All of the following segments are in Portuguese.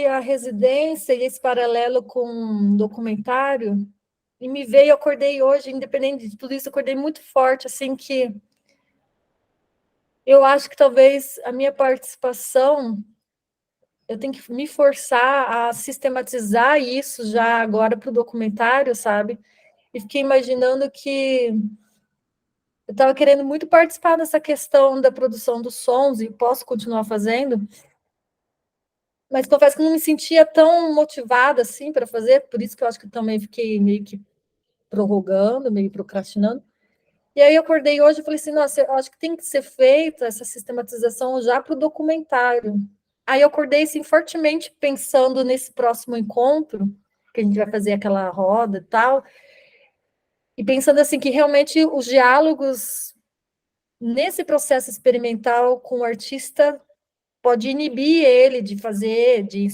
a residência e esse paralelo com um documentário, e me veio, eu acordei hoje, independente de tudo isso, eu acordei muito forte, assim, que eu acho que talvez a minha participação, eu tenho que me forçar a sistematizar isso já agora para o documentário, sabe? E fiquei imaginando que eu estava querendo muito participar dessa questão da produção dos sons, e posso continuar fazendo, mas confesso que não me sentia tão motivada assim para fazer, por isso que eu acho que também fiquei meio que prorrogando, meio procrastinando. E aí eu acordei hoje e falei assim, nossa, eu acho que tem que ser feita essa sistematização já para o documentário. Aí eu acordei assim, fortemente pensando nesse próximo encontro, que a gente vai fazer aquela roda e tal, e pensando assim que realmente os diálogos nesse processo experimental com o artista pode inibir ele de fazer, de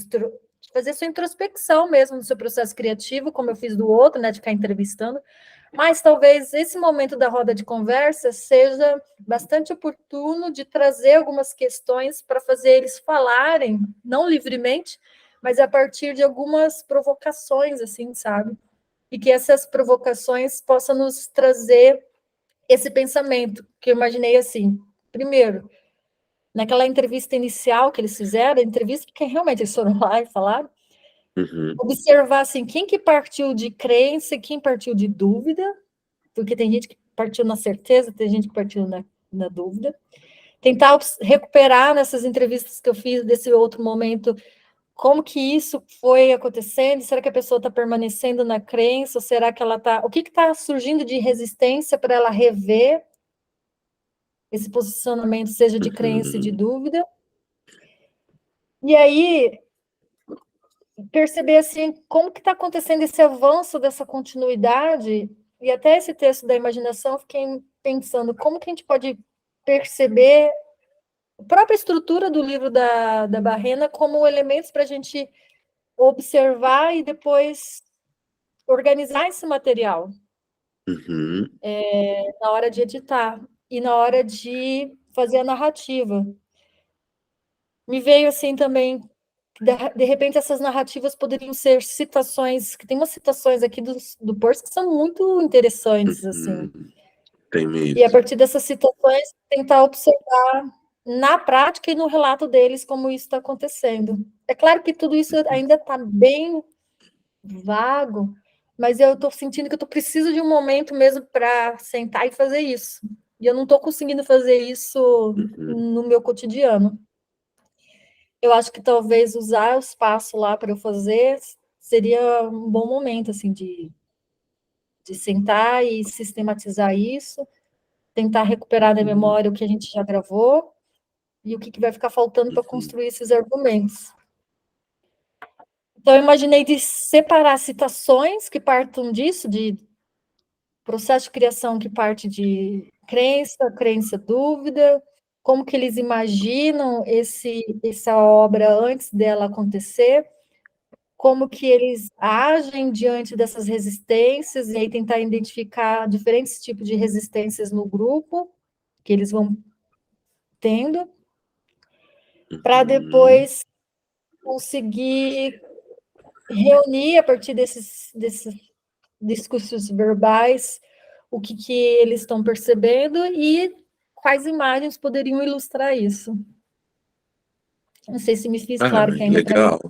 fazer sua introspecção mesmo no seu processo criativo, como eu fiz do outro, né, de ficar entrevistando, mas talvez esse momento da roda de conversa seja bastante oportuno de trazer algumas questões para fazer eles falarem, não livremente, mas a partir de algumas provocações, assim, sabe? E que essas provocações possam nos trazer esse pensamento, que eu imaginei assim, primeiro, naquela entrevista inicial que eles fizeram, a entrevista, porque realmente eles foram lá e falaram, observar assim, quem que partiu de crença e quem partiu de dúvida, porque tem gente que partiu na certeza, tem gente que partiu na dúvida. Tentar recuperar nessas entrevistas que eu fiz desse outro momento, como que isso foi acontecendo, será que a pessoa está permanecendo na crença, ou será que ela está... O que está surgindo de resistência para ela rever esse posicionamento, seja de crença e de dúvida? E aí, perceber assim como que está acontecendo esse avanço dessa continuidade, e até esse texto da imaginação, eu fiquei pensando como que a gente pode perceber a própria estrutura do livro da Barrena como elementos para a gente observar e depois organizar esse material na hora de editar e na hora de fazer a narrativa. Me veio assim também, de repente essas narrativas poderiam ser citações, que tem umas citações aqui do Peirce que são muito interessantes, assim. Tem E a mesmo. partir dessas citações, tentar observar na prática e no relato deles como isso está acontecendo. É claro que tudo isso ainda está bem vago, mas eu estou sentindo que eu preciso de um momento mesmo para sentar e fazer isso. E eu não estou conseguindo fazer isso no meu cotidiano. Eu acho que talvez usar o espaço lá para eu fazer seria um bom momento, assim, de sentar e sistematizar isso, tentar recuperar da memória o que a gente já gravou e o que vai ficar faltando para construir esses argumentos. Então, eu imaginei de separar citações que partam disso, de processo de criação que parte de crença, dúvida, como que eles imaginam essa obra antes dela acontecer, como que eles agem diante dessas resistências, e aí tentar identificar diferentes tipos de resistências no grupo que eles vão tendo, para depois conseguir reunir, a partir desses discursos verbais, o que eles estão percebendo e quais imagens poderiam ilustrar isso. Não sei se me fiz claro que ainda está... Legal.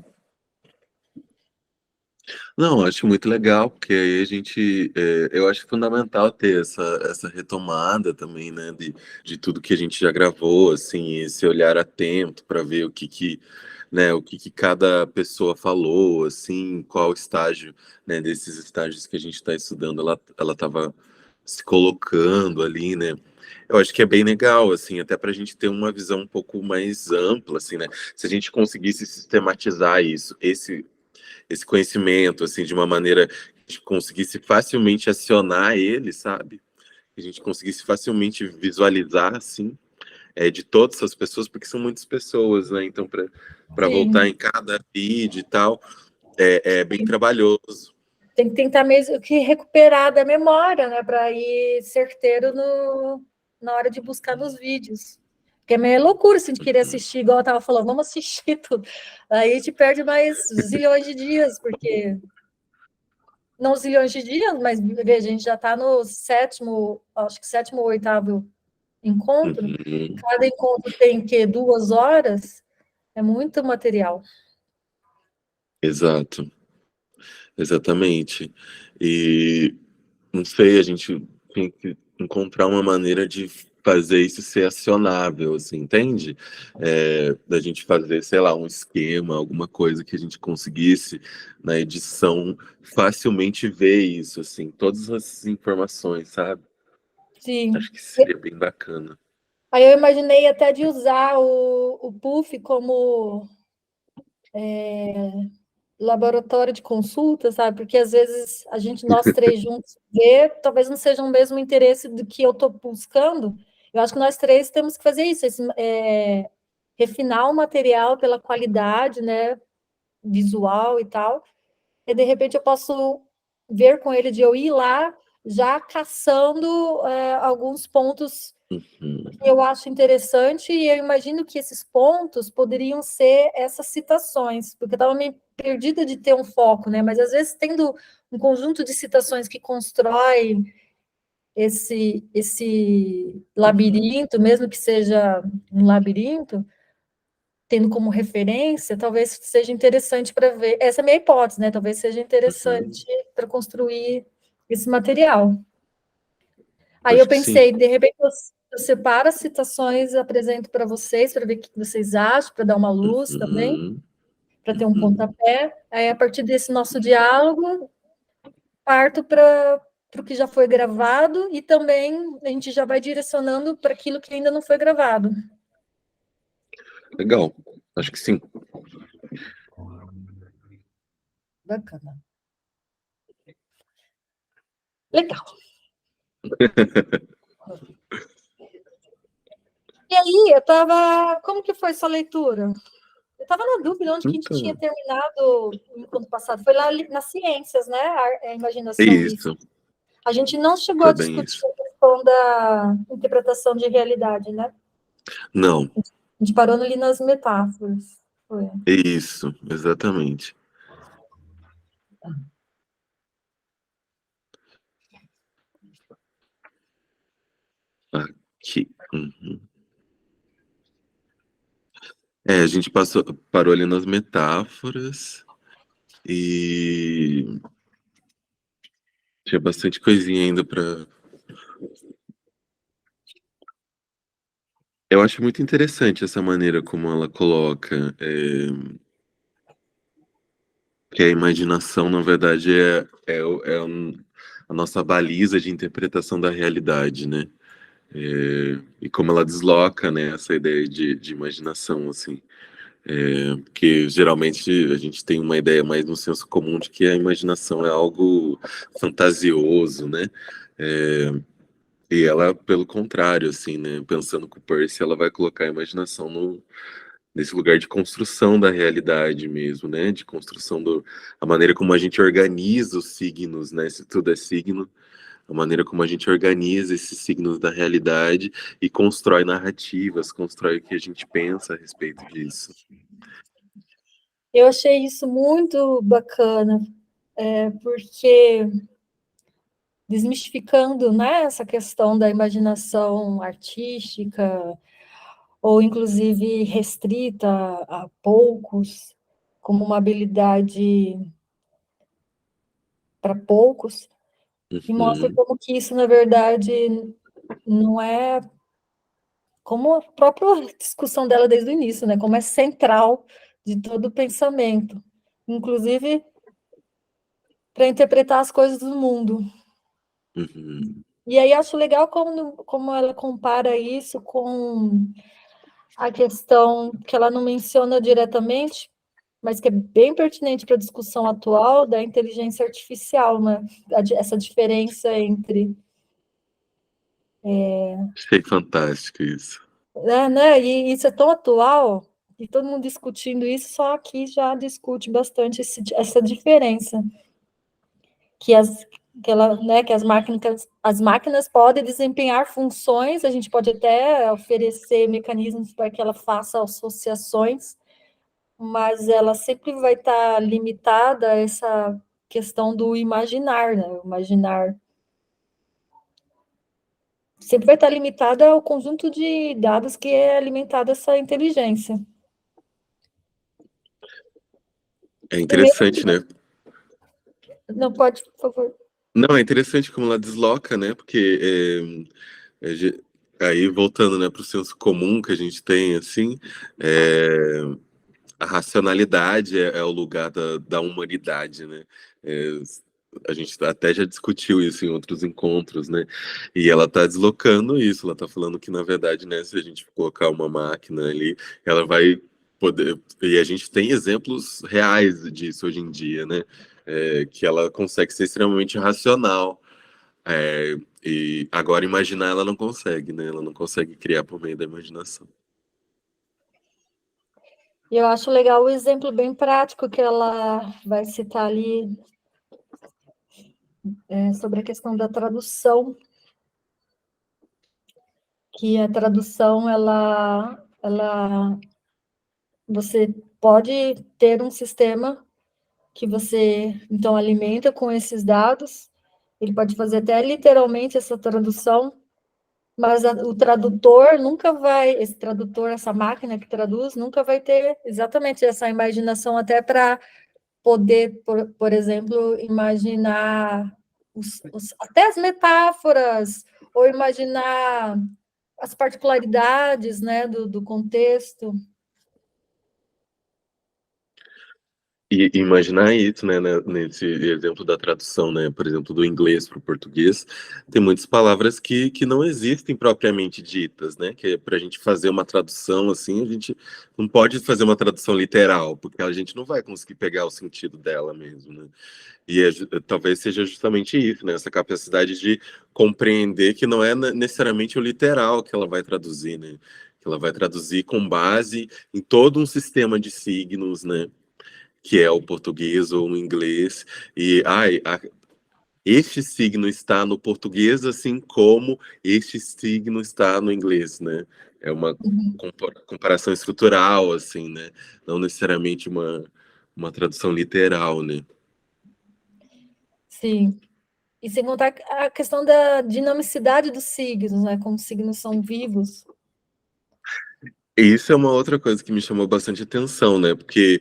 Não, acho muito legal, porque aí a gente, eu acho fundamental ter essa retomada também, né, de tudo que a gente já gravou, assim, esse olhar atento para ver né, o que cada pessoa falou, assim, qual estágio, né, desses estágios que a gente está estudando, ela estava se colocando ali, né. Eu acho que é bem legal, assim, até para a gente ter uma visão um pouco mais ampla, assim, né, se a gente conseguisse sistematizar esse conhecimento, assim, de uma maneira que a gente conseguisse facilmente acionar ele, sabe? Que a gente conseguisse facilmente visualizar, assim, de todas as pessoas, porque são muitas pessoas, né? Então, para voltar Sim, em cada vídeo e tal, é bem trabalhoso. tem que tentar mesmo que recuperar da memória, né, para ir certeiro na hora de buscar nos vídeos. Porque é meio loucura se a gente querer assistir, igual eu estava falando, vamos assistir tudo. Aí a gente perde mais zilhões de dias, porque... Não zilhões de dias, mas veja, a gente já está no sétimo, acho que sétimo ou oitavo encontro. Uhum. Cada encontro tem, que 2 horas? É muito material. Exato, exatamente. E não sei, a gente tem que encontrar uma maneira de fazer isso ser acionável, assim, entende? Da gente fazer, sei lá, um esquema, alguma coisa que a gente conseguisse na edição facilmente ver isso, assim, todas as informações, sabe? Sim. Acho que seria bem bacana. Aí eu imaginei até de usar o Puff como laboratório de consulta, sabe? Porque às vezes a gente, nós três juntos, vê, talvez não seja o mesmo interesse do que eu estou buscando. Eu acho que nós três temos que fazer isso, refinar o material pela qualidade, né, visual e tal. E de repente eu posso ver com ele de eu ir lá já caçando alguns pontos Uhum, que eu acho interessante, e eu imagino que esses pontos poderiam ser essas citações, porque eu estava meio perdida de ter um foco, né? Mas às vezes tendo um conjunto de citações que constrói esse uhum, labirinto, mesmo que seja um labirinto, tendo como referência, talvez seja interessante para ver. Essa é a minha hipótese, né? Talvez seja uhum. interessante para construir esse material. Aí eu Acho que sim. pensei, de repente eu separo as citações, apresento para vocês, para ver o que vocês acham, para dar uma luz também, Uhum, para ter um uhum. pontapé. Aí, a partir desse nosso diálogo, parto para o que já foi gravado e também a gente já vai direcionando para aquilo que ainda não foi gravado. Legal, acho que sim. Bacana. Legal. E aí, eu estava. Como que foi essa leitura? Eu estava na dúvida onde que a gente tinha Então, terminado no encontro passado. Foi lá nas ciências, né? A é imaginação e isso, a gente não chegou a foi bem discutir isso. a questão da interpretação de realidade, né? Não, A gente parou ali nas metáforas. Foi. é isso, exatamente. Aqui. Uhum. A gente parou ali nas metáforas e tinha bastante coisinha ainda para. Eu acho muito interessante essa maneira como ela coloca que a imaginação, na verdade, a nossa baliza de interpretação da realidade, né? E como ela desloca, né, essa ideia de imaginação, assim. Porque geralmente a gente tem uma ideia mais no senso comum de que a imaginação é algo fantasioso, né? É, e ela, pelo contrário, assim, né? Pensando com o Percy, ela vai colocar a imaginação nesse lugar de construção da realidade mesmo, né? De construção a maneira como a gente organiza os signos, né? Se tudo é signo, a maneira como a gente organiza esses signos da realidade e constrói narrativas, constrói o que a gente pensa a respeito disso. Eu achei isso muito bacana, porque desmistificando, né, essa questão da imaginação artística, ou inclusive restrita a poucos, como uma habilidade para poucos, e mostra Uhum, como que isso, na verdade, não é, como a própria discussão dela desde o início, né? Como é central de todo o pensamento, inclusive para interpretar as coisas do mundo. uhum. E aí acho legal como ela compara isso com a questão que ela não menciona diretamente, mas que é bem pertinente para a discussão atual da inteligência artificial, né? Essa diferença entre Achei fantástico isso. né? E isso é tão atual, e todo mundo discutindo isso, só aqui já discute bastante essa diferença. Que que as máquinas podem desempenhar funções, a gente pode até oferecer mecanismos para que ela faça associações, mas ela sempre vai estar limitada a essa questão do imaginar, né? O imaginar sempre vai estar limitada ao conjunto de dados que é alimentada essa inteligência. É interessante, né? Não pode, por favor. Não, é interessante como ela desloca, né? Porque aí voltando, né, para o senso comum que a gente tem, assim, a racionalidade é o lugar da humanidade, né? É, a gente até já discutiu isso em outros encontros, né? E ela está deslocando isso, ela está falando que, na verdade, né, se a gente colocar uma máquina ali, ela vai poder. E a gente tem exemplos reais disso hoje em dia, né? Que ela consegue ser extremamente racional. E agora imaginar ela não consegue, né? Ela não consegue criar por meio da imaginação. E eu acho legal o exemplo bem prático que ela vai citar ali sobre a questão da tradução, que a tradução, você pode ter um sistema que você, então, alimenta com esses dados, ele pode fazer até literalmente essa tradução, mas o tradutor nunca vai, esse tradutor, essa máquina que traduz, nunca vai ter exatamente essa imaginação até para poder, por exemplo, imaginar até as metáforas, ou imaginar as particularidades, né, do contexto. E imaginar isso, né, nesse exemplo da tradução, né, por exemplo, do inglês para o português, tem muitas palavras que não existem propriamente ditas, né, que para a gente fazer uma tradução assim, a gente não pode fazer uma tradução literal, porque a gente não vai conseguir pegar o sentido dela mesmo, né. E talvez seja justamente isso, né, essa capacidade de compreender que não é necessariamente o literal que ela vai traduzir, né, que ela vai traduzir com base em todo um sistema de signos, né, que é o português ou o inglês, e este signo está no português, assim como este signo está no inglês, né? É uma comparação estrutural, assim, né? Não necessariamente uma tradução literal, né? Sim. E sem contar a questão da dinamicidade dos signos, né? Como os signos são vivos. E isso é uma outra coisa que me chamou bastante atenção, né? Porque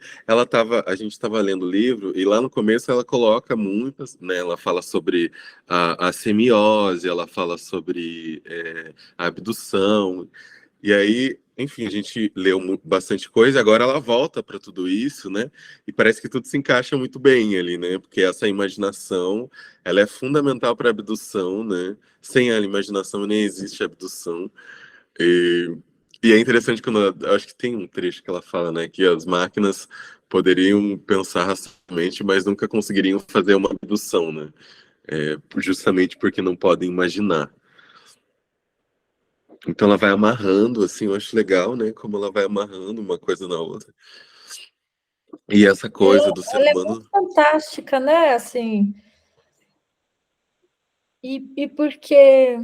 a gente estava lendo o livro e lá no começo ela coloca muitas, né? Ela fala sobre a semiose, ela fala sobre a abdução. E aí, enfim, a gente leu bastante coisa, agora ela volta para tudo isso, né? E parece que tudo se encaixa muito bem ali, né? Porque essa imaginação, ela é fundamental para a abdução, né? Sem a imaginação nem existe abdução. E, e é interessante quando acho que tem um trecho que ela fala, né, que as máquinas poderiam pensar racionalmente, mas nunca conseguiriam fazer uma abdução, né? Justamente porque não podem imaginar. Então ela vai amarrando, assim, eu acho legal, né? Como ela vai amarrando uma coisa na outra. E essa coisa do ser Ela é humano. muito fantástica, né? Assim, e porque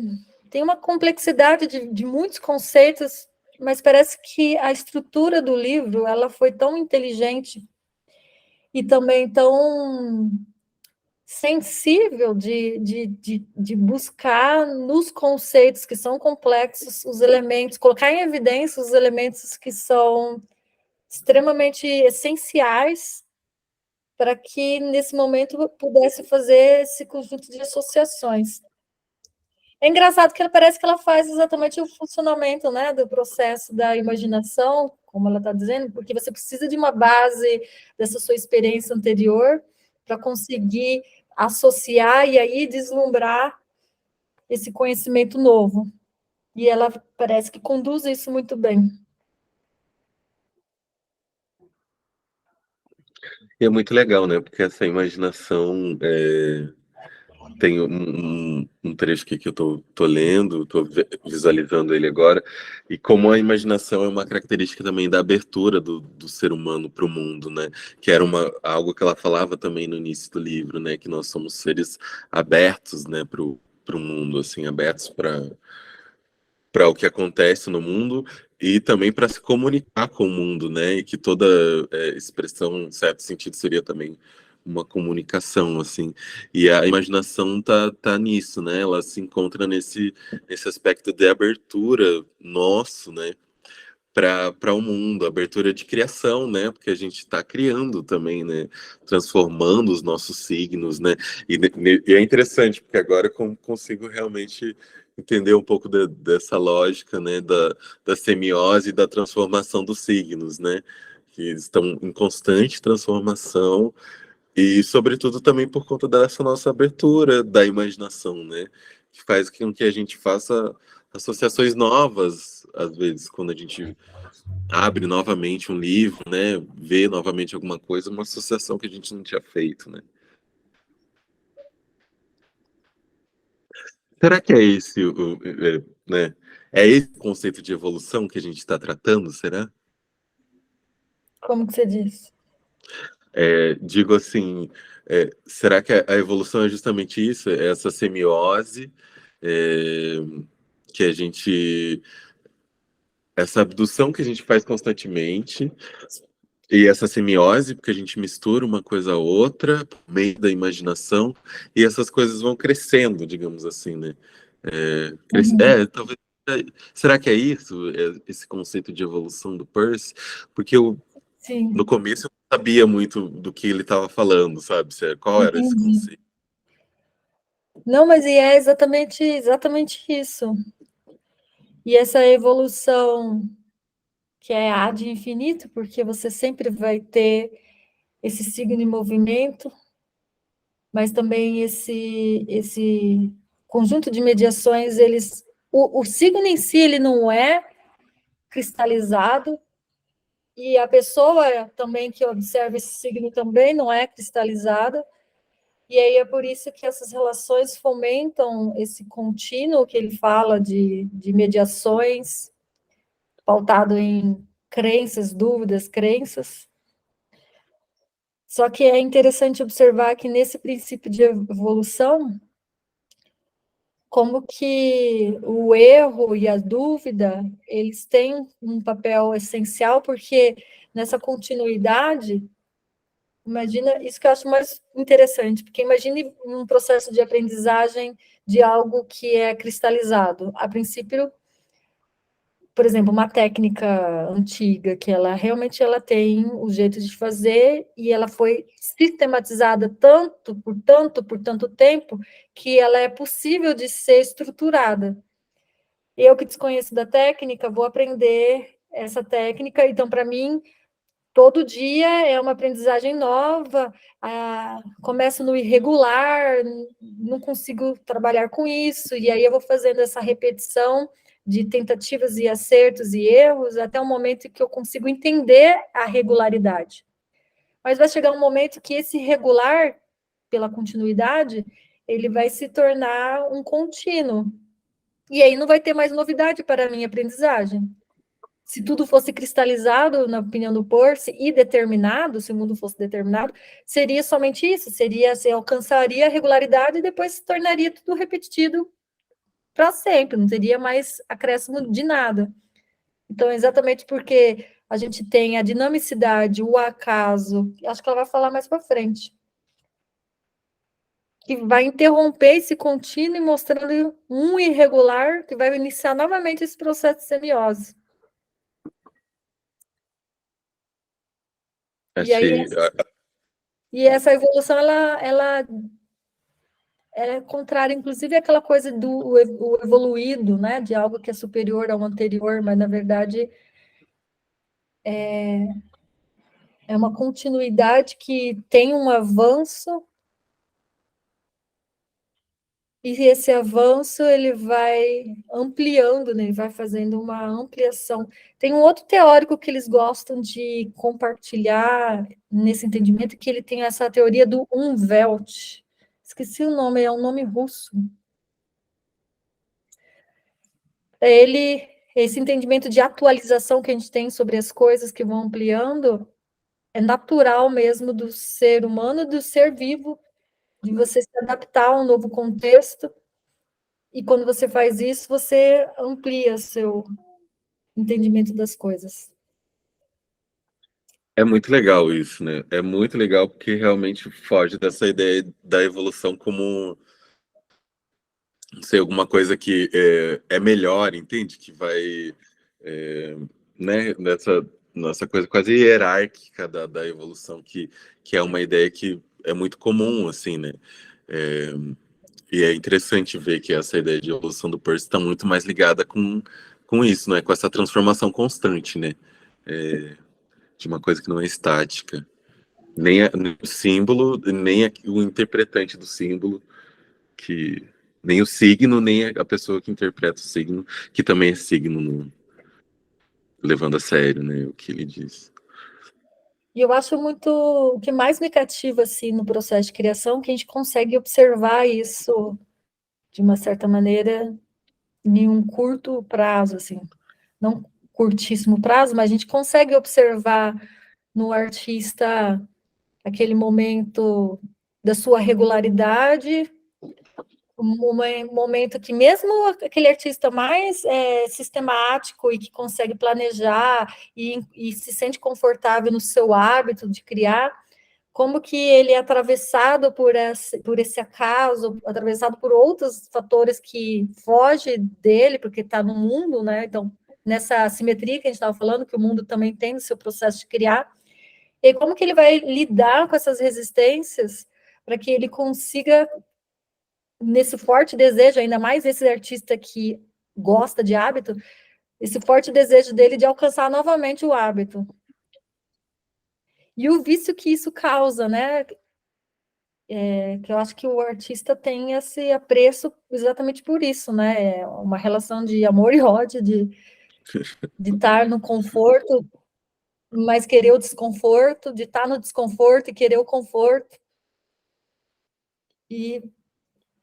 tem uma complexidade de muitos conceitos, mas parece que a estrutura do livro ela foi tão inteligente e também tão sensível de buscar nos conceitos que são complexos os elementos, colocar em evidência os elementos que são extremamente essenciais para que, nesse momento, pudesse fazer esse conjunto de associações. É engraçado que parece que ela faz exatamente o funcionamento, né, do processo da imaginação, como ela está dizendo, porque você precisa de uma base dessa sua experiência anterior para conseguir associar e aí deslumbrar esse conhecimento novo. E ela parece que conduz isso muito bem. E é muito legal, né? Porque essa imaginação. tem um trecho aqui que eu tô lendo, tô visualizando ele agora, e como a imaginação é uma característica também da abertura do ser humano para o mundo, né? Que era algo que ela falava também no início do livro, né? Que nós somos seres abertos, né, para o mundo, assim, abertos para o que acontece no mundo e também para se comunicar com o mundo, né? E que toda expressão, em certo sentido, seria também uma comunicação, assim. E a imaginação tá nisso, né? Ela se encontra nesse aspecto de abertura nosso, né? Para o mundo, abertura de criação, né? Porque a gente está criando também, né? Transformando os nossos signos, né? E é interessante, porque agora eu consigo realmente entender um pouco dessa lógica, né? Da semiose e da transformação dos signos, né? Que estão em constante transformação e, sobretudo, também por conta dessa nossa abertura da imaginação, né? Que faz com que a gente faça associações novas, às vezes, quando a gente abre novamente um livro, né? Vê novamente alguma coisa, uma associação que a gente não tinha feito, né? Será que é esse né? É esse o conceito de evolução que a gente está tratando, será? Como que você diz? Digo assim, será que a evolução é justamente isso? É essa semiose é, que a gente, essa abdução que a gente faz constantemente e essa semiose, porque a gente mistura uma coisa a outra, por meio da imaginação, e essas coisas vão crescendo, digamos assim, né? Uhum. Talvez. Será que é isso, esse conceito de evolução do Peirce? Porque no Sim, começo eu não sabia muito do que ele estava falando, sabe? Qual era esse entendi. conceito? Não, mas e é exatamente isso. E essa evolução que é ad infinito, porque você sempre vai ter esse signo em movimento, mas também esse conjunto de mediações, o signo em si ele não é cristalizado, e a pessoa também que observa esse signo também não é cristalizada, e aí é por isso que essas relações fomentam esse contínuo que ele fala de mediações, pautado em crenças, dúvidas, crenças. Só que é interessante observar que nesse princípio de evolução, como que o erro e a dúvida, eles têm um papel essencial, porque nessa continuidade, imagina, isso que eu acho mais interessante, porque imagine um processo de aprendizagem de algo que é cristalizado. A princípio, por exemplo, uma técnica antiga que ela realmente ela tem o jeito de fazer e ela foi sistematizada por tanto tempo que ela é possível de ser estruturada. Eu que desconheço da técnica, vou aprender essa técnica, então para mim todo dia é uma aprendizagem nova, começo no irregular, não consigo trabalhar com isso, e aí eu vou fazendo essa repetição de tentativas e acertos e erros até o momento que eu consigo entender a regularidade. Mas vai chegar um momento que esse regular, pela continuidade, ele vai se tornar um contínuo. E aí não vai ter mais novidade para a minha aprendizagem. Se tudo fosse cristalizado, na opinião do Peirce, e determinado, se o mundo fosse determinado, seria somente isso, seria, você alcançaria a regularidade e depois se tornaria tudo repetido para sempre, não teria mais acréscimo de nada. Então, exatamente porque a gente tem a dinamicidade, o acaso, acho que ela vai falar mais para frente, que vai interromper esse contínuo e mostrando um irregular que vai iniciar novamente esse processo de semiose. E aí Achei. e essa evolução ela é contrária, inclusive, àquela coisa do o evoluído, né, de algo que é superior ao anterior, mas na verdade é uma continuidade que tem um avanço e esse avanço ele vai ampliando, né, ele vai fazendo uma ampliação. Tem um outro teórico que eles gostam de compartilhar nesse entendimento, que ele tem essa teoria do Umwelt. esqueci o nome, é um nome russo. Ele, esse entendimento de atualização que a gente tem sobre as coisas que vão ampliando, é natural mesmo do ser humano, do ser vivo, de você se adaptar a um novo contexto, e quando você faz isso, você amplia seu entendimento das coisas. É muito legal isso, né? É muito legal porque realmente foge dessa ideia da evolução como, não sei, alguma coisa que é melhor, entende? Que vai, é, né, nessa nossa coisa quase hierárquica da evolução, que é uma ideia que é muito comum, assim, né? É, e é interessante ver que essa ideia de evolução do Percy está muito mais ligada com isso, né? Com essa transformação constante, né? De uma coisa que não é estática. Nem o símbolo, nem o interpretante do símbolo, que nem o signo, nem a pessoa que interpreta o signo, que também é signo, levando a sério, né, o que ele diz. E eu acho muito, o que mais me cativa, assim, no processo de criação, que a gente consegue observar isso, de uma certa maneira, em um curto prazo, assim, não curtíssimo prazo, mas a gente consegue observar no artista aquele momento da sua regularidade, um momento que mesmo aquele artista mais sistemático e que consegue planejar e se sente confortável no seu hábito de criar, como que ele é atravessado por esse acaso, atravessado por outros fatores que fogem dele, porque está no mundo, né? Então, nessa simetria que a gente estava falando, que o mundo também tem no seu processo de criar, e como que ele vai lidar com essas resistências para que ele consiga, nesse forte desejo, ainda mais esse artista que gosta de hábito, esse forte desejo dele de alcançar novamente o hábito. E o vício que isso causa, né? Que eu acho que o artista tem esse apreço exatamente por isso, né? É uma relação de amor e ódio, de estar no conforto, mas querer o desconforto, de estar no desconforto e querer o conforto. E,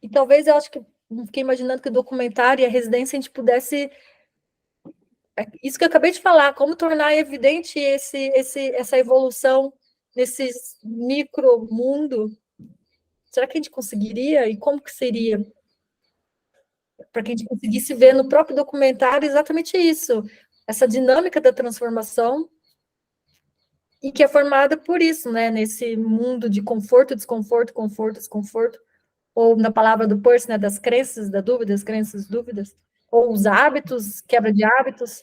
e talvez eu acho que fiquei imaginando que o documentário e a residência a gente pudesse. Isso que eu acabei de falar, como tornar evidente essa evolução nesse micro mundo. Será que a gente conseguiria? E como que seria? Para que a gente conseguisse ver no próprio documentário exatamente isso, essa dinâmica da transformação, e que é formada por isso, né? Nesse mundo de conforto, desconforto, conforto, desconforto, ou na palavra do Percy, né? Das crenças, dúvidas, ou os hábitos, quebra de hábitos,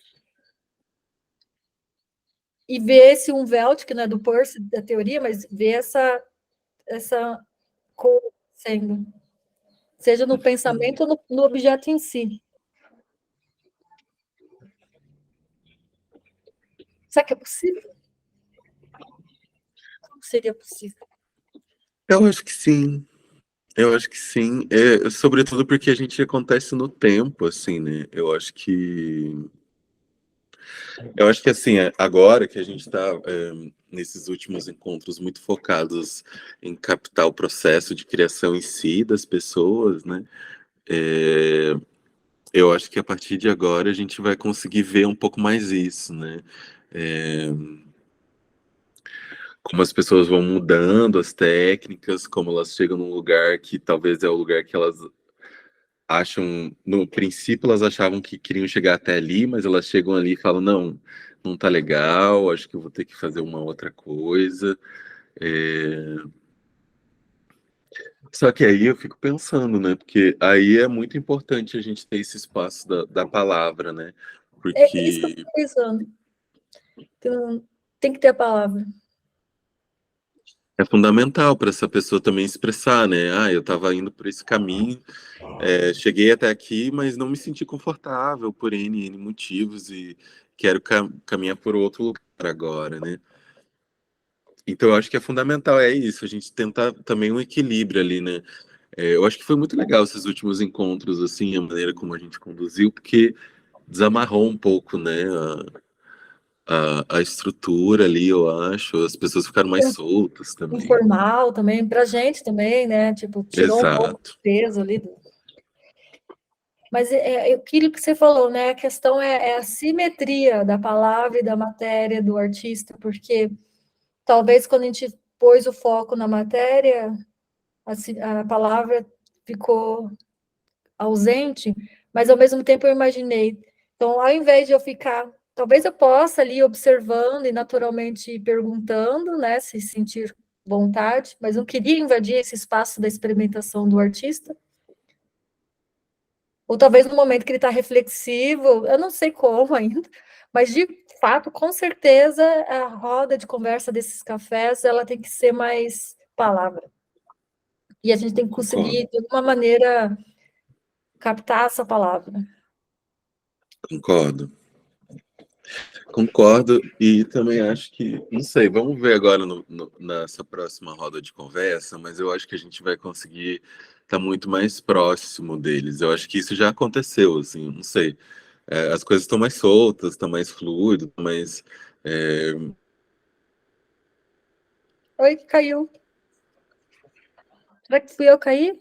e ver esse Umwelt, que não é do Percy, da teoria, mas ver essa coisa sendo, seja no pensamento ou no objeto em si. Será que é possível? Como seria possível? Eu acho que sim. Eu acho que sim. Sobretudo porque a gente acontece no tempo, assim, né? Eu acho que assim, agora que a gente está nesses últimos encontros muito focados em captar o processo de criação em si das pessoas, né? É, eu acho que a partir de agora a gente vai conseguir ver um pouco mais isso, né? É, como as pessoas vão mudando as técnicas, como elas chegam num lugar que talvez é o lugar que elas acham, no princípio elas achavam que queriam chegar até ali, mas elas chegam ali e falam, não, não tá legal, acho que eu vou ter que fazer uma outra coisa. É, só que aí eu fico pensando, né? Porque aí é muito importante a gente ter esse espaço da palavra, né? É isso que eu Porque estou pensando. Então, tem que ter a palavra. é fundamental para essa pessoa também expressar, né? Ah, eu estava indo por esse caminho, cheguei até aqui, mas não me senti confortável por N motivos e quero caminhar por outro lugar agora, né? Então, eu acho que é fundamental, é isso, a gente tentar também um equilíbrio ali, né? Eu acho que foi muito legal esses últimos encontros, assim, a maneira como a gente conduziu, porque desamarrou um pouco, né? a estrutura ali, eu acho. As pessoas ficaram mais soltas também. Informal também, para a gente também, né? Tipo, tirou um pouco Exato. de peso ali. Mas é aquilo que você falou, né? A questão é a simetria da palavra e da matéria do artista, porque talvez quando a gente pôs o foco na matéria, a palavra ficou ausente, mas ao mesmo tempo eu imaginei. Então, ao invés de eu ficar, talvez eu possa ali observando e naturalmente perguntando, né, se sentir vontade, mas não queria invadir esse espaço da experimentação do artista. Ou talvez no momento que ele está reflexivo, eu não sei como ainda, mas de fato, com certeza, a roda de conversa desses cafés, ela tem que ser mais palavra. E a gente tem que Concordo. conseguir, de alguma maneira, captar essa palavra. Concordo. Concordo, e também acho que, não sei, vamos ver agora nessa próxima roda de conversa, mas eu acho que a gente vai conseguir estar muito mais próximo deles. Eu acho que isso já aconteceu, assim, não sei. As coisas estão mais soltas, estão mais fluido, mais. é, Oi, caiu. Será que fui eu cair?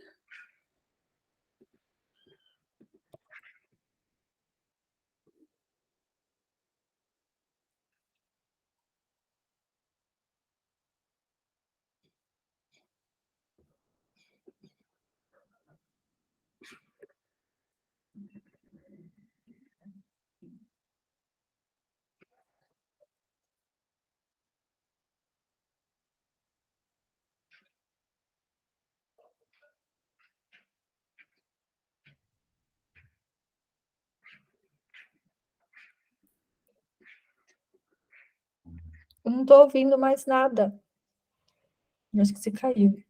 Eu não estou ouvindo mais nada. Acho que você caiu.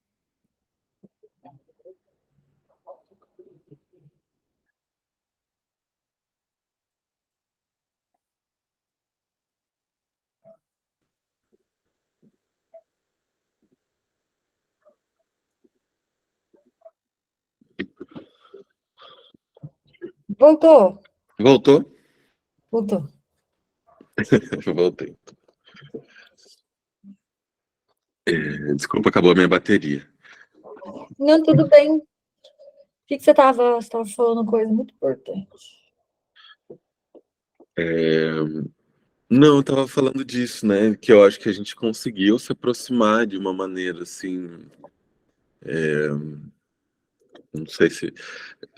Voltou. Voltou? Voltou. Voltei. Desculpa, acabou a minha bateria. Não, tudo bem. O que você estava falando uma coisa muito importante. Não, eu estava falando disso, né? Que eu acho que a gente conseguiu se aproximar de uma maneira assim. Não sei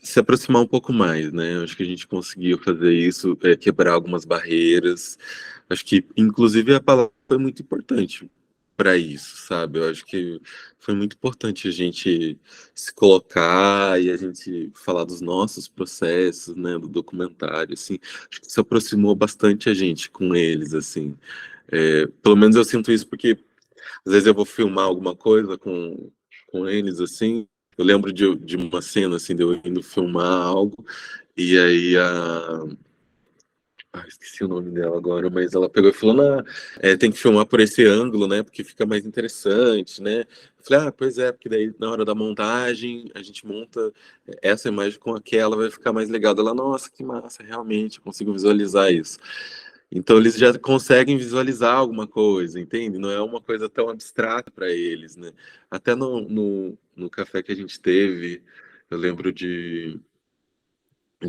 se aproximar um pouco mais, né? Eu acho que a gente conseguiu fazer isso, quebrar algumas barreiras. Acho que, inclusive, a palavra foi muito importante para isso, sabe? Eu acho que foi muito importante a gente se colocar e a gente falar dos nossos processos, né? Do documentário, assim. Acho que isso aproximou bastante a gente com eles, assim. Pelo menos eu sinto isso porque às vezes eu vou filmar alguma coisa com eles, assim. Eu lembro de uma cena, assim, de eu indo filmar algo, e aí esqueci o nome dela agora, mas ela pegou e falou, não, tem que filmar por esse ângulo, né, porque fica mais interessante, né. Eu falei, pois é, porque daí na hora da montagem, a gente monta essa imagem com aquela, vai ficar mais legal. Ela, nossa, que massa, realmente, eu consigo visualizar isso. Então eles já conseguem visualizar alguma coisa, entende? Não é uma coisa tão abstrata para eles, né? Até no café que a gente teve, eu lembro de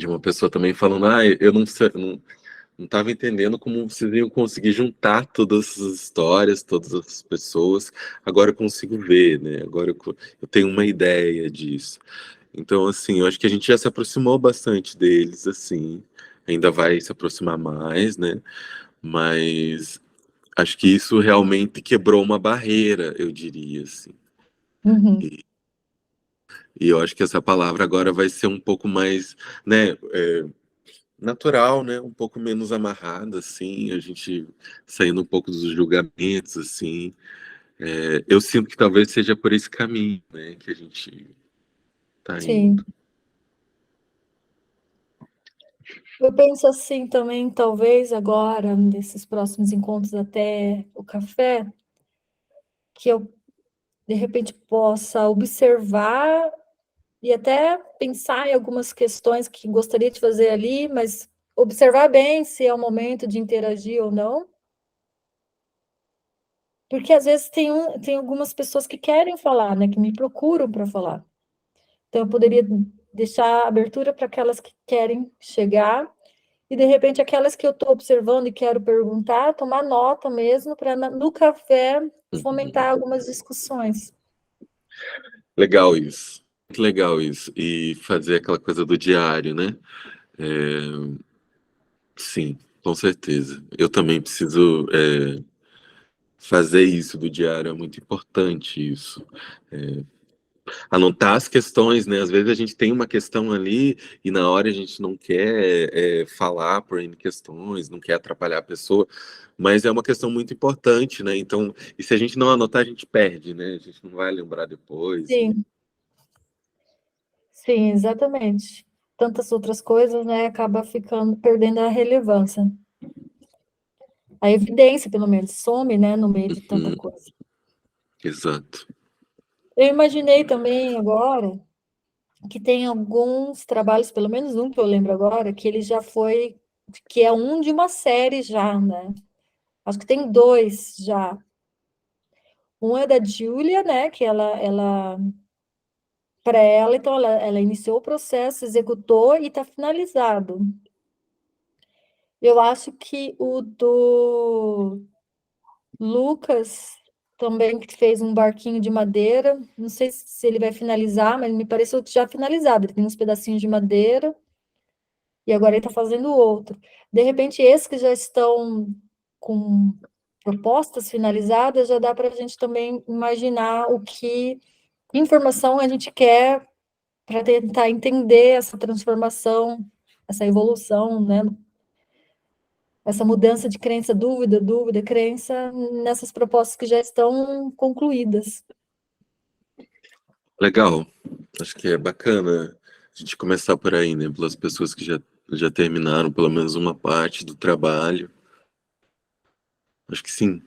uma pessoa também falando, eu não sei, não estava entendendo como vocês iam conseguir juntar todas essas histórias, todas as pessoas. Agora eu consigo ver, né? Agora eu tenho uma ideia disso. Então, assim, eu acho que a gente já se aproximou bastante deles, assim. Ainda vai se aproximar mais, né? Mas acho que isso realmente quebrou uma barreira, eu diria, assim. Uhum. E, e eu acho que essa palavra agora vai ser um pouco mais, né, natural, né, um pouco menos amarrada, assim, a gente saindo um pouco dos julgamentos, assim. Eu sinto que talvez seja por esse caminho, né, que a gente tá Sim. indo. Eu penso assim também, talvez agora, nesses próximos encontros até o café, que eu, de repente, possa observar e até pensar em algumas questões que gostaria de fazer ali, mas observar bem se é o momento de interagir ou não, Porque às vezes tem algumas pessoas que querem falar, né, que me procuram para falar. Então eu poderia deixar abertura para aquelas que querem chegar e de repente aquelas que eu estou observando e quero perguntar, tomar nota mesmo para no café fomentar algumas discussões. Legal isso. Muito legal isso. E fazer aquela coisa do diário, né? É, sim, com certeza. Eu também preciso fazer isso do diário, é muito importante isso. Anotar as questões, né? Às vezes a gente tem uma questão ali e na hora a gente não quer falar por N questões, não quer atrapalhar a pessoa, mas é uma questão muito importante, né? Então, e se a gente não anotar, a gente perde, né? A gente não vai lembrar depois. Sim, sim, exatamente. Tantas outras coisas, né, acaba ficando, perdendo a relevância. A evidência, pelo menos, some, né, no meio de tanta coisa. Exato. Eu imaginei também agora que tem alguns trabalhos, pelo menos um que eu lembro agora, que ele já foi, que é um de uma série já, né? Acho que tem dois já. Um é da Julia, né? Que ela para ela, então ela iniciou o processo, executou e está finalizado. Eu acho que o do Lucas também que fez um barquinho de madeira. Não sei se ele vai finalizar, mas me pareceu que já finalizado. Ele tem uns pedacinhos de madeira e agora ele está fazendo outro. De repente, esses que já estão com propostas finalizadas, já dá para a gente também imaginar o que informação a gente quer para tentar entender essa transformação, essa evolução, né? Essa mudança de crença, dúvida, dúvida, crença, nessas propostas que já estão concluídas. Legal. Acho que é bacana a gente começar por aí, né? Pelas pessoas que já terminaram pelo menos uma parte do trabalho. Acho que sim.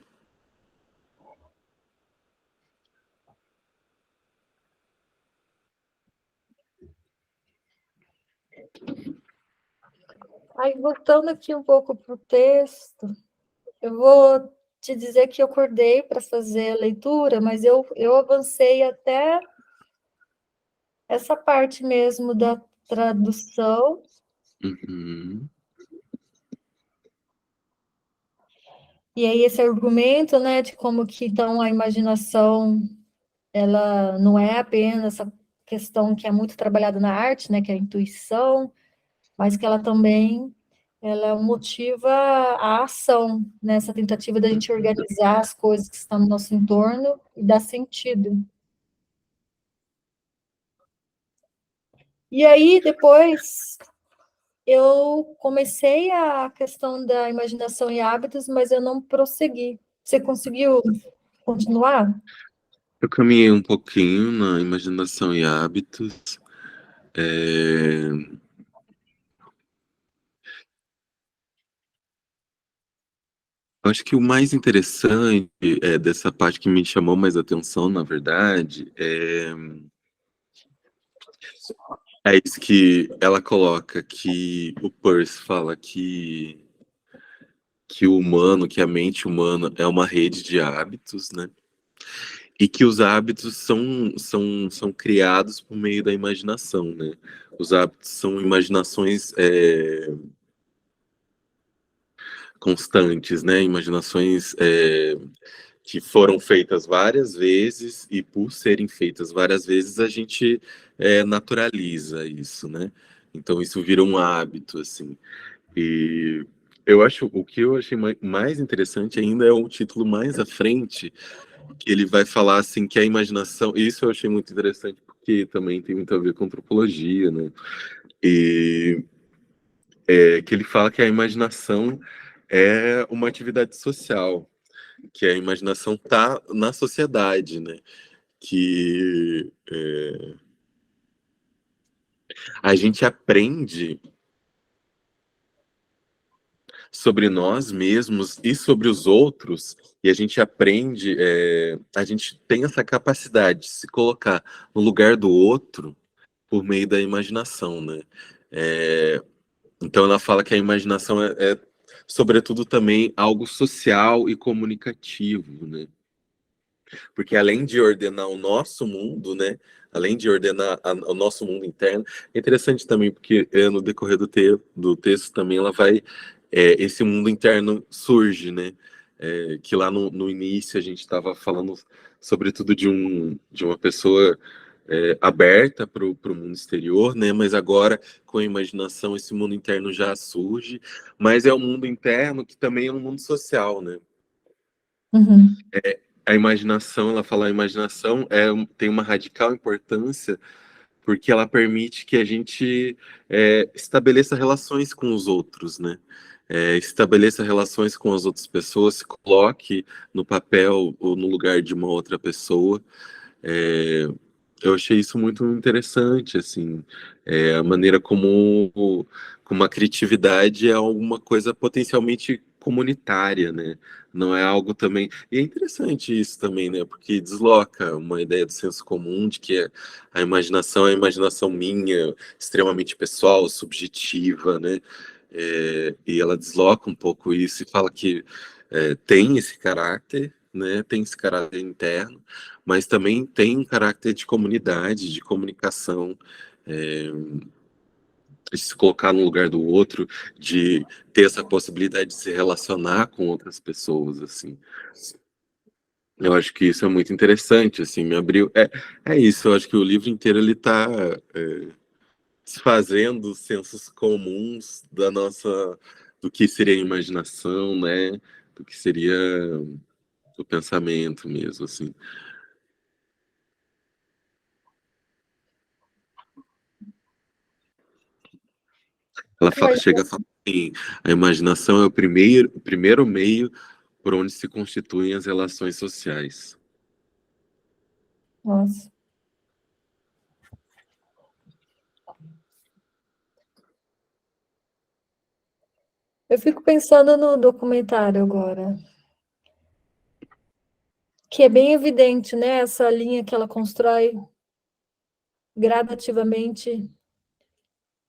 Aí, voltando aqui um pouco para o texto, eu vou te dizer que eu acordei para fazer a leitura, mas eu avancei até essa parte mesmo da tradução. Uhum. E aí esse argumento, né, de como que então a imaginação, ela não é apenas essa questão que é muito trabalhada na arte, né, que é a intuição, mas que ela também motiva a ação, nessa tentativa da gente organizar as coisas que estão no nosso entorno e dar sentido. E aí, depois, eu comecei a questão da imaginação e hábitos, mas eu não prossegui. Você conseguiu continuar? Eu caminhei um pouquinho na imaginação e hábitos. É, acho que o mais interessante dessa parte que me chamou mais atenção, na verdade, é isso que ela coloca, que o Peirce fala que o humano, que a mente humana é uma rede de hábitos, né? E que os hábitos são criados por meio da imaginação, né? Os hábitos são imaginações constantes, né? Imaginações que foram feitas várias vezes e por serem feitas várias vezes a gente naturaliza isso, né? Então isso vira um hábito, assim. E eu acho o que eu achei mais interessante ainda é o título mais à frente, que ele vai falar assim que a imaginação, isso eu achei muito interessante porque também tem muito a ver com antropologia, né? E que ele fala que a imaginação é uma atividade social, que a imaginação está na sociedade, né? Que a gente aprende sobre nós mesmos e sobre os outros, e a gente aprende, a gente tem essa capacidade de se colocar no lugar do outro por meio da imaginação, né? É, então ela fala que a imaginação sobretudo, também algo social e comunicativo, né? Porque além de ordenar o nosso mundo, né? Além de ordenar o nosso mundo interno, é interessante também, porque no decorrer do texto também ela vai. Esse mundo interno surge, né? Que lá no início a gente estava falando, sobretudo, de uma pessoa aberta para o mundo exterior, né? Mas agora, com a imaginação, esse mundo interno já surge, mas é um mundo interno que também é um mundo social, né? Uhum. A imaginação, ela fala, a imaginação tem uma radical importância porque ela permite que a gente estabeleça relações com os outros, né? Estabeleça relações com as outras pessoas, se coloque no papel ou no lugar de uma outra pessoa. É, eu achei isso muito interessante, assim, a maneira como a criatividade é alguma coisa potencialmente comunitária, né? Não é algo também. E é interessante isso também, né? Porque desloca uma ideia do senso comum de que a imaginação é a imaginação minha, extremamente pessoal, subjetiva, né? E ela desloca um pouco isso e fala que tem esse caráter, né? Tem esse caráter interno, mas também tem um caráter de comunidade, de comunicação, é, de se colocar no lugar do outro, de ter essa possibilidade de se relacionar com outras pessoas, assim. Eu acho que isso é muito interessante, assim, me abriu. É isso, eu acho que o livro inteiro ele está desfazendo os sensos comuns do que seria a imaginação, né? Do que seria o pensamento mesmo, assim. Chega a falar assim, a imaginação é o primeiro meio por onde se constituem as relações sociais. Nossa. Eu fico pensando no documentário agora, que é bem evidente, né? Essa linha que ela constrói gradativamente,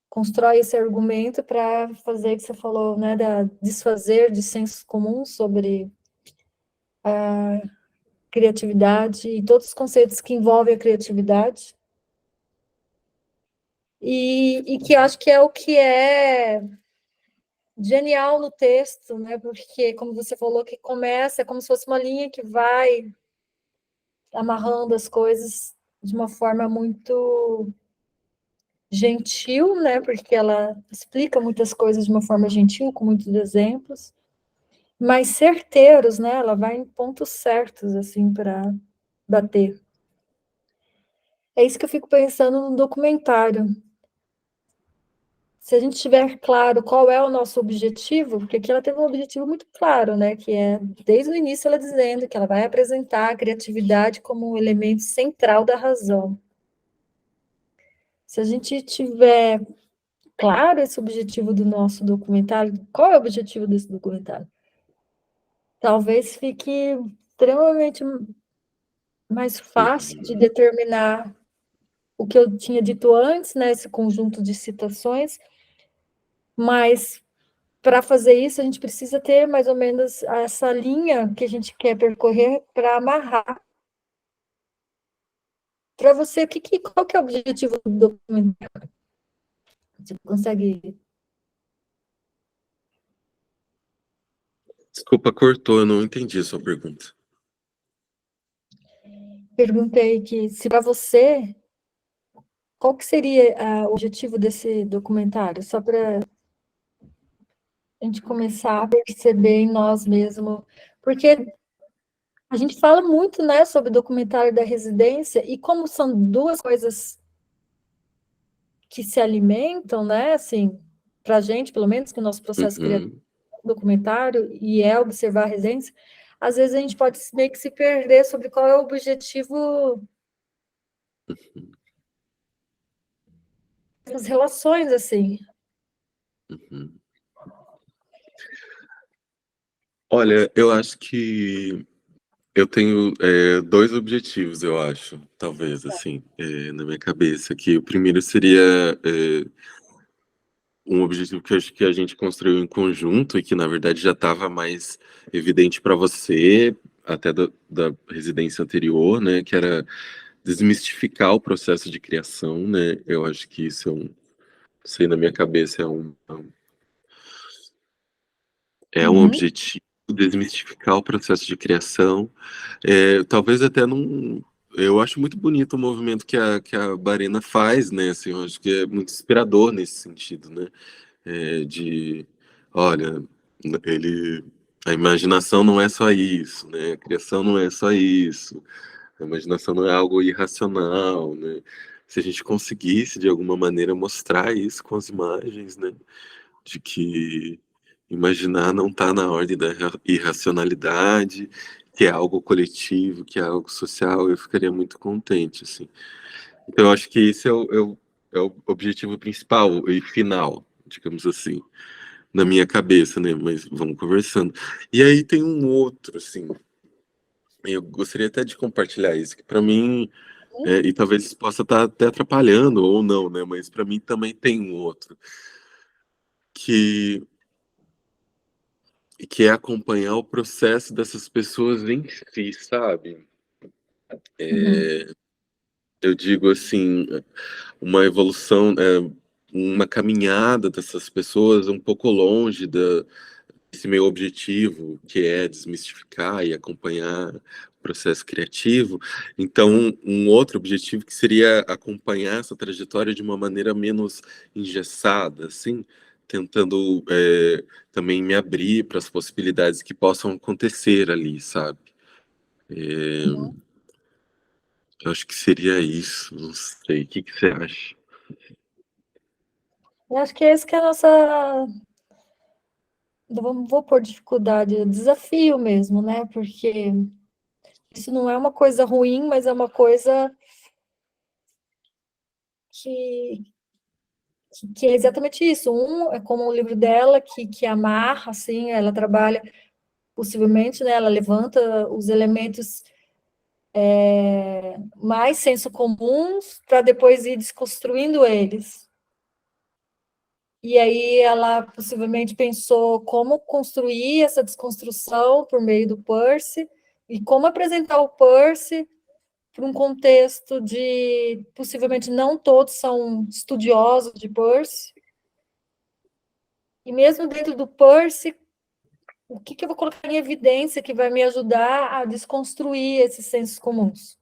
constrói esse argumento para fazer o que você falou, né? Da desfazer de senso comum sobre a criatividade e todos os conceitos que envolvem a criatividade. E que acho que é o que é genial no texto, né? Porque, como você falou, que começa, é como se fosse uma linha que vai amarrando as coisas de uma forma muito gentil, né? Porque ela explica muitas coisas de uma forma gentil, com muitos exemplos, mas certeiros, né? Ela vai em pontos certos, assim, para bater. É isso que eu fico pensando no documentário. Se a gente tiver claro qual é o nosso objetivo, porque aqui ela teve um objetivo muito claro, né? Que é, desde o início, ela dizendo que ela vai apresentar a criatividade como um elemento central da razão. Se a gente tiver claro esse objetivo do nosso documentário, qual é o objetivo desse documentário? Talvez fique extremamente mais fácil de determinar o que eu tinha dito antes, né? Esse conjunto de citações, mas para fazer isso, a gente precisa ter mais ou menos essa linha que a gente quer percorrer para amarrar. Para você, qual que é o objetivo do documentário? Você consegue? Desculpa, cortou, eu não entendi a sua pergunta. Perguntei que se para você, qual que seria o objetivo desse documentário? Só para a gente começar a perceber em nós mesmos, porque a gente fala muito, né, sobre o documentário da residência e como são duas coisas que se alimentam, né, assim, para a gente, pelo menos, que o nosso processo criativo Uhum, é documentário e é observar a residência, às vezes a gente pode meio que se perder sobre qual é o objetivo das relações, assim. uhum. Olha, eu acho que eu tenho dois objetivos, eu acho, talvez, assim, na minha cabeça. Que o primeiro seria um objetivo que eu acho que a gente construiu em conjunto e que, na verdade, já estava mais evidente para você, até da residência anterior, né, que era desmistificar o processo de criação, né? Eu acho que isso é não sei, na minha cabeça é um Uhum, objetivo, desmistificar o processo de criação. Talvez até não. Eu acho muito bonito o movimento que a Barena faz, né? Assim, eu acho que é muito inspirador nesse sentido, né? De, olha, ele, a imaginação não é só isso, né? A criação não é só isso. A imaginação não é algo irracional, né? Se a gente conseguisse, de alguma maneira, mostrar isso com as imagens, né? De que imaginar não está na ordem da irracionalidade, que é algo coletivo, que é algo social, eu ficaria muito contente, assim. Então, eu acho que esse é o objetivo principal e final, digamos assim, na minha cabeça, né? Mas vamos conversando. E aí tem um outro, assim, eu gostaria até de compartilhar isso, que para mim, e talvez isso possa estar até atrapalhando ou não, né? Mas para mim também tem um outro, que que é acompanhar o processo dessas pessoas em si, sabe? uhum, Eu digo assim, uma evolução, uma caminhada dessas pessoas um pouco longe desse meu objetivo, que é desmistificar e acompanhar o processo criativo. Então, um outro objetivo que seria acompanhar essa trajetória de uma maneira menos engessada, assim, tentando também me abrir para as possibilidades que possam acontecer ali, sabe? uhum. Eu acho que seria isso, não sei. O que que você acha? Eu acho que é esse que é a nossa. Vou pôr dificuldade, desafio mesmo, né? Porque isso não é uma coisa ruim, mas é uma coisa que, que é exatamente isso. É como o livro dela, que amarra, assim, ela trabalha, possivelmente, né? Ela levanta os elementos mais senso comuns para depois ir desconstruindo eles. E aí ela possivelmente pensou como construir essa desconstrução por meio do Percy e como apresentar o Percy para um contexto de possivelmente não todos são estudiosos de Percy. E mesmo dentro do Percy, o que eu vou colocar em evidência que vai me ajudar a desconstruir esses sensos comuns?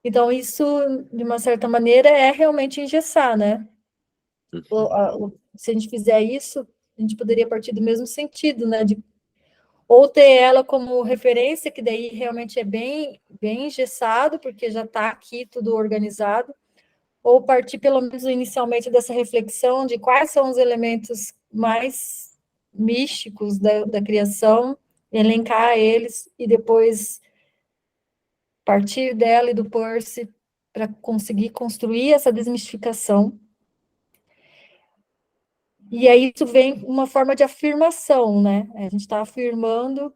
Então, isso, de uma certa maneira, é realmente engessar, né? Se a gente fizer isso, a gente poderia partir do mesmo sentido, né? Ou ter ela como referência, que daí realmente é bem engessado, porque já está aqui tudo organizado, ou partir pelo menos inicialmente dessa reflexão de quais são os elementos mais místicos da criação, elencar eles e depois partir dela e do Percy para conseguir construir essa desmistificação. E aí isso vem uma forma de afirmação, né? A gente está afirmando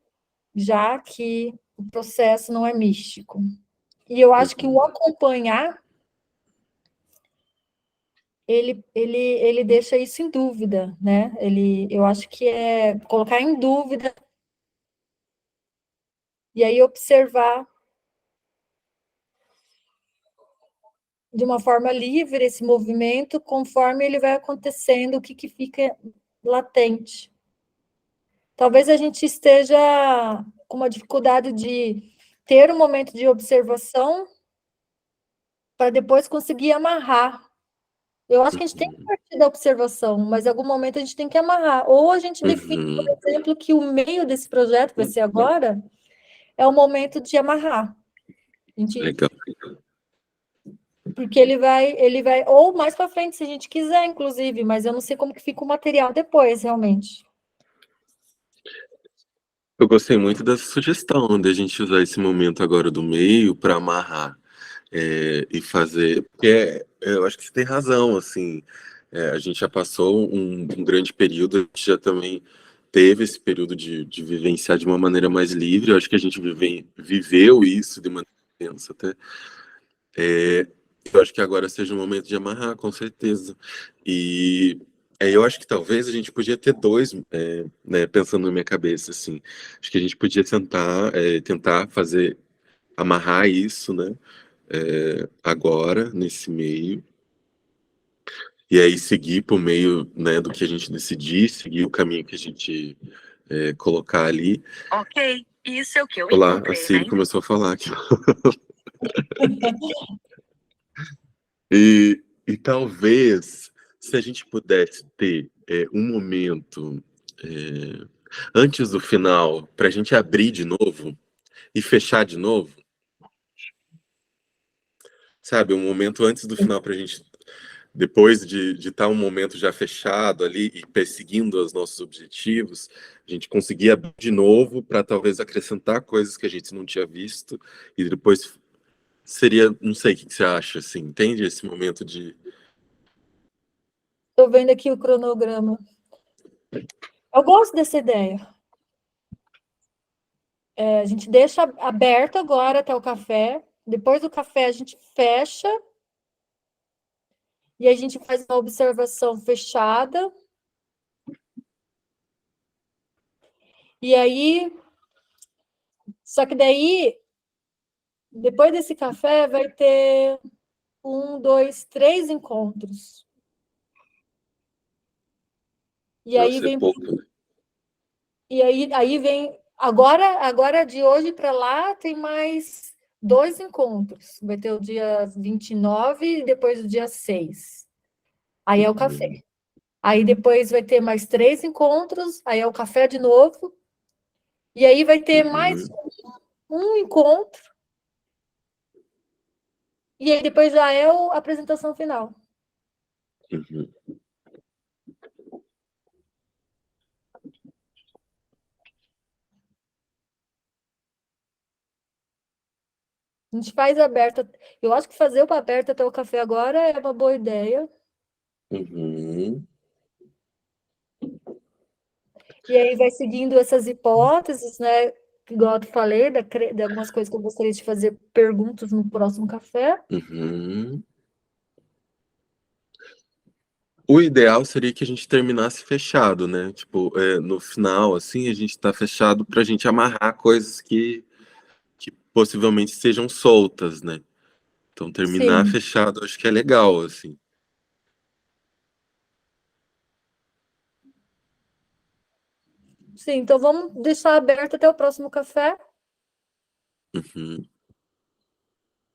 já que o processo não é místico. E eu acho que o Uhum, acompanhar, ele deixa isso em dúvida, né? Eu acho que é colocar em dúvida e aí observar de uma forma livre esse movimento, conforme ele vai acontecendo, o que fica latente. Talvez a gente esteja com uma dificuldade de ter um momento de observação para depois conseguir amarrar. Eu acho que a gente tem que uhum, partir da observação, mas em algum momento a gente tem que amarrar. Ou a gente define, por uhum. exemplo, que o meio desse projeto, que vai ser agora, é o momento de amarrar. A gente, Legal. porque ele vai, ou mais para frente, se a gente quiser, inclusive, mas eu não sei como que fica o material depois, realmente. Eu gostei muito dessa sugestão de a gente usar esse momento agora do meio para amarrar e fazer. Porque eu acho que você tem razão, assim. A gente já passou um grande período, a gente já também teve esse período de vivenciar de uma maneira mais livre. Eu acho que a gente viveu isso de maneira intensa até. Eu acho que agora seja o momento de amarrar, com certeza. E Eu acho que talvez a gente podia ter dois, né, pensando na minha cabeça, assim. Acho que a gente podia tentar fazer, amarrar isso, né, agora, nesse meio, e aí seguir por meio, né, do que a gente decidir, seguir o caminho que a gente colocar ali. Ok, isso é o que eu Olá, encontrei, a Siri começou a falar aqui. E talvez, se a gente pudesse ter um momento antes do final, para a gente abrir de novo e fechar de novo, sabe? Um momento antes do final para a gente, depois de estar um momento já fechado ali e perseguindo os nossos objetivos, a gente conseguir abrir de novo para talvez acrescentar coisas que a gente não tinha visto e depois seria, não sei o que você acha, assim, entende esse momento de. Estou vendo aqui o cronograma. Eu gosto dessa ideia. A gente deixa aberto agora até o café. Depois do café, a gente fecha. E a gente faz uma observação fechada. E aí. Só que daí, depois desse café, vai ter 1, 2, 3 encontros. E aí Nossa, é vem. pouco, né? E aí vem. Agora de hoje para lá, tem mais 2 encontros. Vai ter o dia 29 e depois o dia 6. Aí é o café. Uhum, Aí depois vai ter mais 3 encontros, aí é o café de novo. E aí vai ter mais uhum, um encontro, e aí depois já é a apresentação final. uhum. A gente faz aberta. Eu acho que fazer o aberto até o café agora é uma boa ideia. Uhum, E aí vai seguindo essas hipóteses, né? Igual eu falei, de algumas coisas que eu gostaria de fazer perguntas no próximo café. uhum. O ideal seria que a gente terminasse fechado, né? Tipo, no final, assim, a gente tá fechado pra gente amarrar coisas que possivelmente sejam soltas, né? Então, terminar Sim, fechado, acho que é legal, assim. sim. Então vamos deixar aberto até o próximo café. Uhum,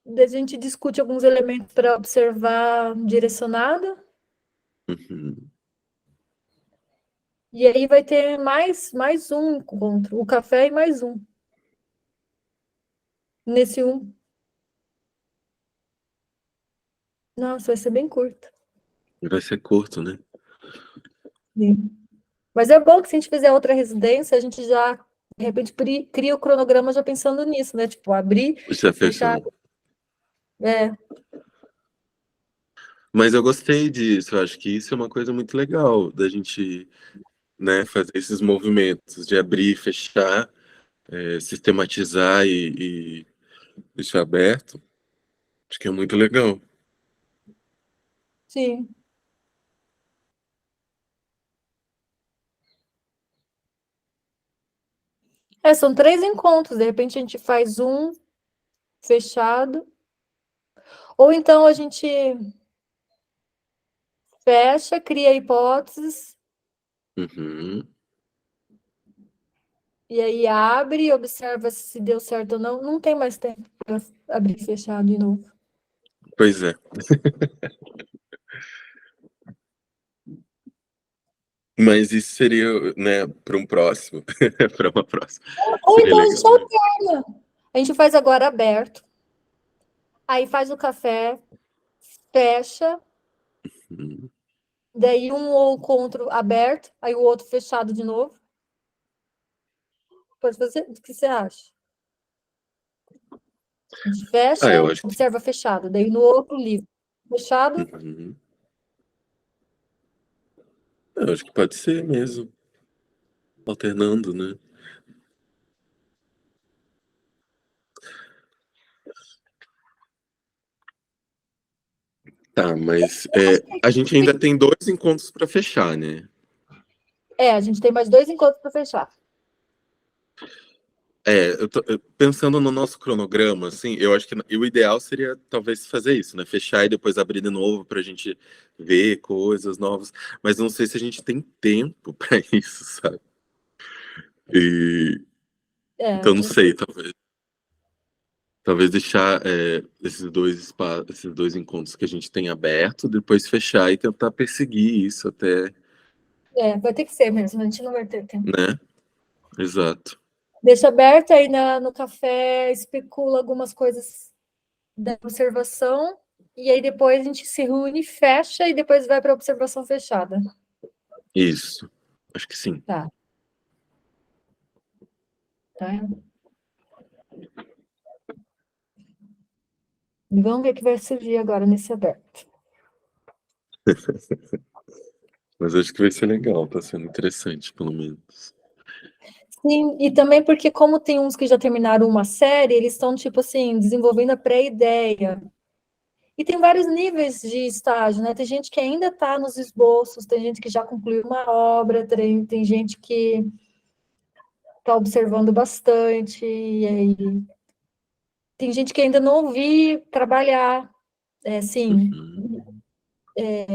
Daí a gente discute alguns elementos para observar direcionado. uhum. E aí vai ter mais um encontro, o café e mais um. Nesse um. Nossa, vai ser bem curto. Vai ser curto, né? Sim. Mas é bom que se a gente fizer outra residência, a gente já, de repente, cria o cronograma já pensando nisso, né? Tipo, abrir, Já fechar. pensando. É, Mas eu gostei disso, eu acho que isso é uma coisa muito legal da gente, né, fazer esses movimentos de abrir, fechar, sistematizar e deixar aberto. Acho que é muito legal. sim. São 3 encontros, de repente a gente faz um fechado, ou então a gente fecha, cria hipóteses, Uhum. e aí abre, observa se deu certo ou não. Não tem mais tempo para abrir e fechar de novo. Pois é. Mas isso seria, né, para um próximo, para uma próxima. Ou Seria então a gente legal, né? alterna. A gente faz agora aberto, aí faz o café, fecha, Uhum. daí um encontro aberto, aí o outro fechado de novo. Pode fazer, o que você acha? A gente Ah, fecha, eu acho que. observa fechado, daí no outro livro, fechado. Uhum. Eu acho que pode ser mesmo, alternando, né? Tá, mas Acho que a gente ainda tem 2 encontros para fechar, né? a gente tem mais 2 encontros para fechar. Eu tô pensando no nosso cronograma, assim, eu acho que o ideal seria talvez fazer isso, né? Fechar e depois abrir de novo para a gente ver coisas novas, mas não sei se a gente tem tempo para isso, sabe? E, então não sei, talvez deixar esses dois encontros que a gente tem aberto, depois fechar e tentar perseguir isso até, vai ter que ser mesmo, a gente não vai ter tempo. né? Exato. Deixa aberto aí no café, especula algumas coisas da observação, e aí depois a gente se reúne, fecha e depois vai para a observação fechada. Isso. Acho que sim. Tá. E vamos ver o que vai surgir agora nesse aberto. Mas acho que vai ser legal, tá sendo interessante, pelo menos. Sim, e também porque como tem uns que já terminaram uma série, eles estão, tipo assim, desenvolvendo a pré-ideia. E tem vários níveis de estágio, né? Tem gente que ainda está nos esboços, tem gente que já concluiu uma obra, tem gente que está observando bastante, e aí tem gente que ainda não ouvi trabalhar, sim, Uhum.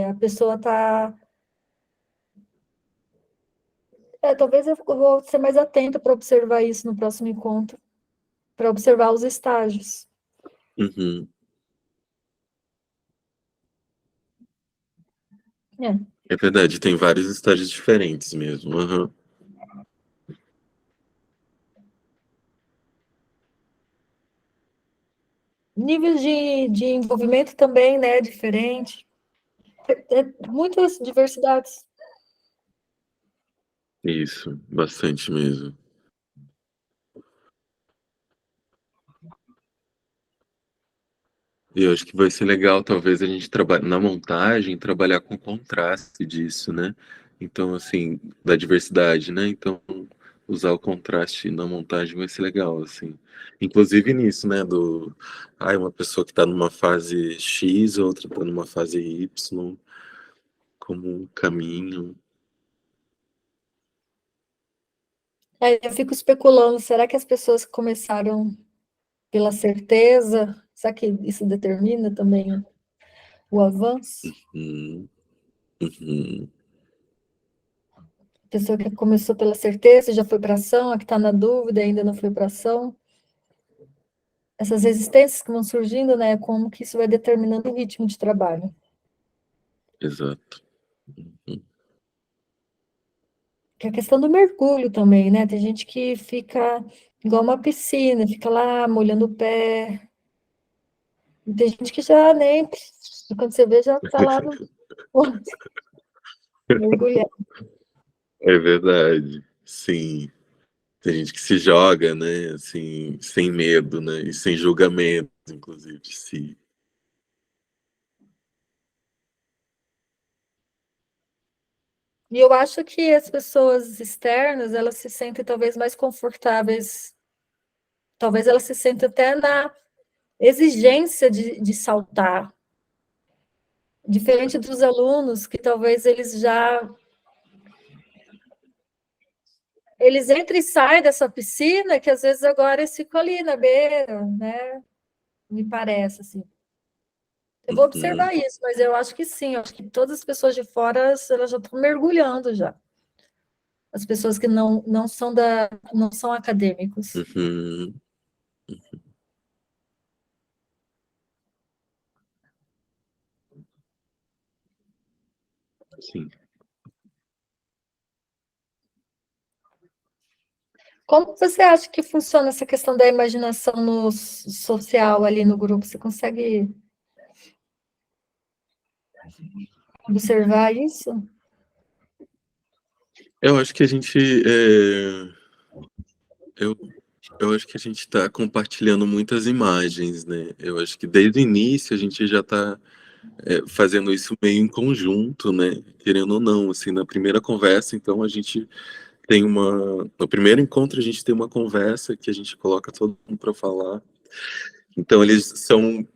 a pessoa está... talvez eu vou ser mais atenta para observar isso no próximo encontro, para observar os estágios. Uhum. É. É verdade, tem vários estágios diferentes mesmo. Uhum. Níveis de envolvimento também, né, diferente. Muitas diversidades. Isso, bastante mesmo. E eu acho que vai ser legal, talvez, a gente trabalhar na montagem, trabalhar com contraste disso, né? Então, assim, da diversidade, né? Então, usar o contraste na montagem vai ser legal, assim. Inclusive nisso, né? Uma pessoa que tá numa fase X, outra tá numa fase Y, como um caminho. Eu fico especulando, será que as pessoas começaram pela certeza? Será que isso determina também o avanço? Uhum, uhum, A pessoa que começou pela certeza já foi para ação, a que está na dúvida ainda não foi para ação. Essas resistências que vão surgindo, né? Como que isso vai determinando o ritmo de trabalho. exato. Uhum. Que é a questão do mergulho também, né? Tem gente que fica igual uma piscina, fica lá molhando o pé. E tem gente que já nem, quando você vê, já está lá no mergulhando. É verdade, sim. Tem gente que se joga, né, assim, sem medo, né, e sem julgamento, inclusive, de si. E eu acho que as pessoas externas, elas se sentem talvez mais confortáveis, talvez elas se sentem até na exigência de saltar, diferente dos alunos, que talvez eles entram e saem dessa piscina, que às vezes agora eles ficam ali na beira, né? Me parece, assim. Eu vou Uhum, observar isso, mas eu acho que sim, eu acho que todas as pessoas de fora, elas já estão mergulhando já. As pessoas que não são acadêmicos. uhum, sim. Como você acha que funciona essa questão da imaginação no social ali no grupo? Você consegue observar isso? Eu acho que a gente, eu, eu acho que a gente está compartilhando muitas imagens, né? Eu acho que desde o início a gente já está fazendo isso meio em conjunto, né? Querendo ou não, assim, na primeira conversa, então a gente no primeiro encontro a gente tem uma conversa que a gente coloca todo mundo para falar. Então eles são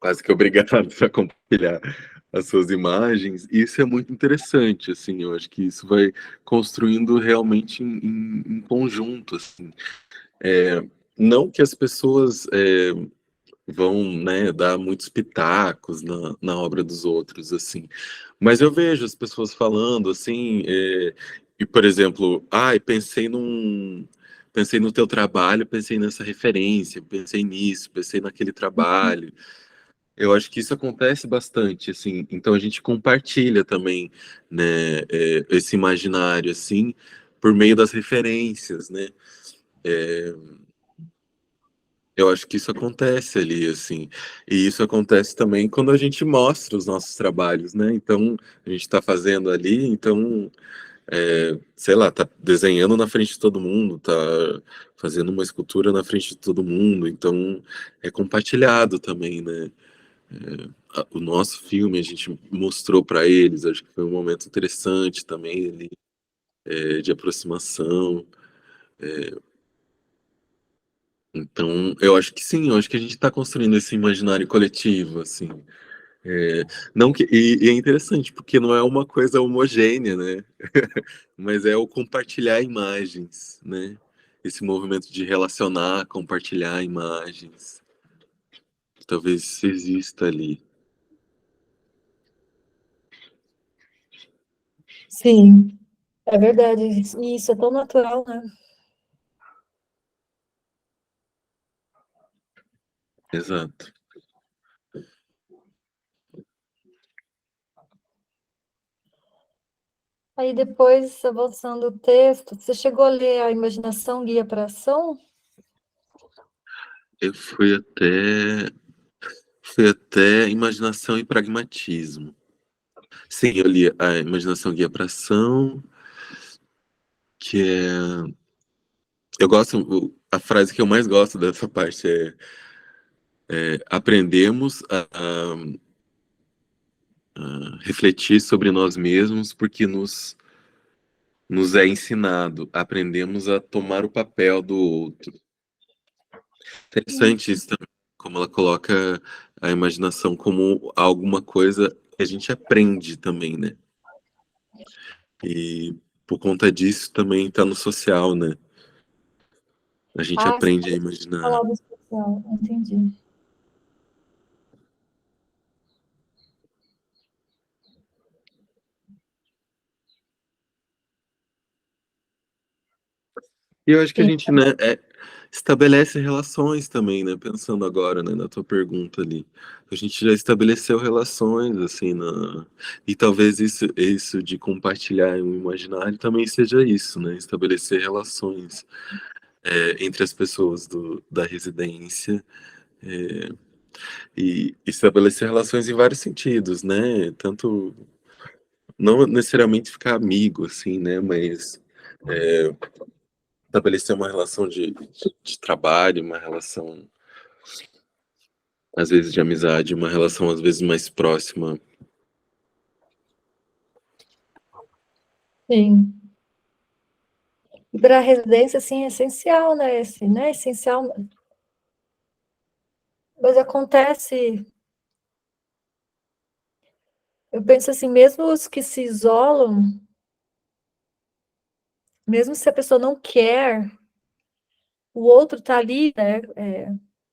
quase que obrigado a compartilhar as suas imagens. E isso é muito interessante, assim, eu acho que isso vai construindo realmente em conjunto, assim. Não que as pessoas vão, né, dar muitos pitacos na obra dos outros, assim, mas eu vejo as pessoas falando, assim, e, por exemplo, pensei no teu trabalho, pensei nessa referência, pensei nisso, pensei naquele trabalho. Eu acho que isso acontece bastante, assim, então a gente compartilha também, né, esse imaginário, assim, por meio das referências, né? Eu acho que isso acontece ali, assim, e isso acontece também quando a gente mostra os nossos trabalhos, né? Então, a gente está fazendo ali, então, sei lá, tá desenhando na frente de todo mundo, tá fazendo uma escultura na frente de todo mundo, então é compartilhado também, né? O nosso filme a gente mostrou para eles, acho que foi um momento interessante também ali, de aproximação. Então, eu acho que sim, eu acho que a gente está construindo esse imaginário coletivo, assim. Não que, e é interessante, porque não é uma coisa homogênea, né? Mas é o compartilhar imagens, né? Esse movimento de relacionar, compartilhar imagens. Talvez isso exista ali. Sim, é verdade. E isso é tão natural, né? Exato. Aí depois, avançando o texto, você chegou a ler A Imaginação Guia para a Ação? Eu fui até Imaginação e Pragmatismo. Sim, eu li a Imaginação Guia para Ação, que é. Eu gosto. A frase que eu mais gosto dessa parte aprendemos a refletir sobre nós mesmos porque nos é ensinado. Aprendemos a tomar o papel do outro. Interessante isso também, como ela coloca a imaginação como alguma coisa que a gente aprende também, né? E por conta disso também está no social, né? A gente Ah, você aprende a pode falar imaginar. do social, entendi. E eu acho que a Sim, gente, né, estabelece relações também, né? Pensando agora, né, na tua pergunta ali. A gente já estabeleceu relações, assim, e talvez isso de compartilhar o imaginário também seja isso, né? Estabelecer relações entre as pessoas da residência e estabelecer relações em vários sentidos, né? Tanto, não necessariamente ficar amigo, assim, né? Mas estabelecer uma relação de trabalho, uma relação às vezes de amizade, uma relação às vezes mais próxima. sim. E para a residência, assim, é essencial, né? Assim, né? Essencial. Mas acontece, eu penso assim, mesmo os que se isolam, mesmo se a pessoa não quer, o outro está ali, né?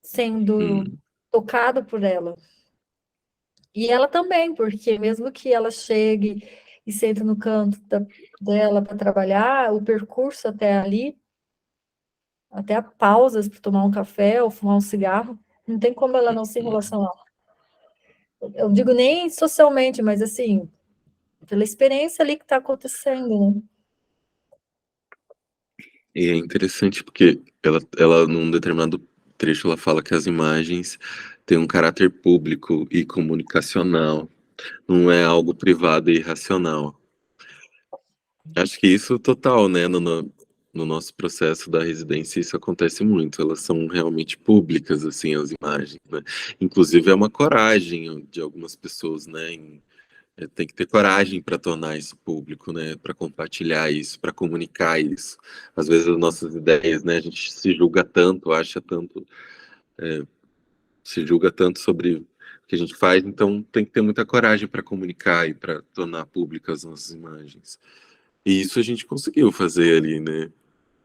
Sendo Hum, tocado por ela. E ela também, porque mesmo que ela chegue e sente no canto dela para trabalhar, o percurso até ali, até a pausas para tomar um café ou fumar um cigarro, não tem como ela não se relacionar. Eu digo nem socialmente, mas assim, pela experiência ali que está acontecendo, né? e é interessante porque ela, num determinado trecho, ela fala que as imagens têm um caráter público e comunicacional, não é algo privado e irracional. Acho que isso total, né, no nosso processo da residência, isso acontece muito. Elas são realmente públicas, assim, as imagens, né? Inclusive é uma coragem de algumas pessoas, né? Tem que ter coragem para tornar isso público, né? Para compartilhar isso, para comunicar isso. Às vezes as nossas ideias, né? A gente se julga tanto, acha tanto, se julga tanto sobre que a gente faz, então tem que ter muita coragem para comunicar e para tornar públicas as nossas imagens. E isso a gente conseguiu fazer ali, né?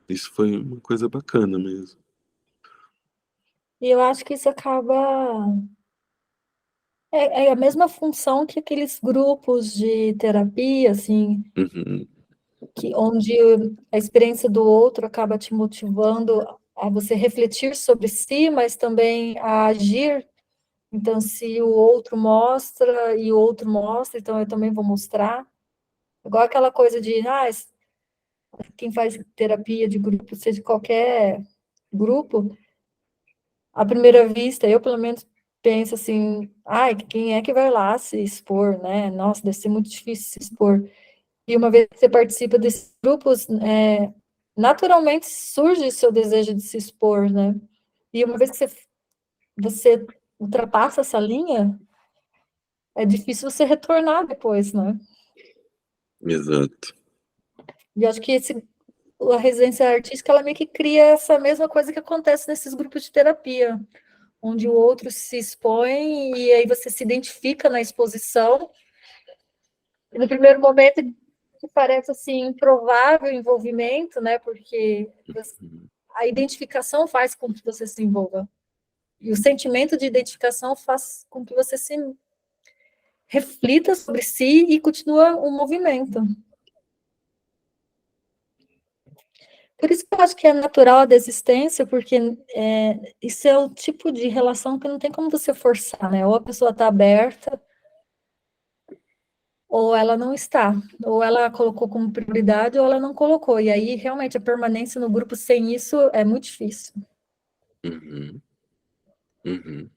Isso foi uma coisa bacana mesmo. E eu acho que isso acaba. É a mesma função que aqueles grupos de terapia, assim, Uhum, onde a experiência do outro acaba te motivando a você refletir sobre si, mas também a agir. Então, se o outro mostra e o outro mostra, então eu também vou mostrar. Igual aquela coisa de, quem faz terapia de grupo, seja qualquer grupo, à primeira vista, eu pelo menos penso assim, quem é que vai lá se expor, né? Nossa, deve ser muito difícil se expor. E uma vez que você participa desses grupos, naturalmente surge seu desejo de se expor, né? E uma vez que você ultrapassa essa linha, é difícil você retornar depois, né? exato. E acho que a residência artística, ela meio que cria essa mesma coisa que acontece nesses grupos de terapia, onde o outro se expõe e aí você se identifica na exposição. E no primeiro momento parece assim improvável o envolvimento, né? Porque a identificação faz com que você se envolva. E o sentimento de identificação faz com que você se reflita sobre si e continua o movimento. Por isso que eu acho que é natural a desistência, porque isso é o tipo de relação que não tem como você forçar, né? Ou a pessoa está aberta, ou ela não está. Ou ela colocou como prioridade, ou ela não colocou. E aí, realmente, a permanência no grupo sem isso é muito difícil. Uhum, uhum.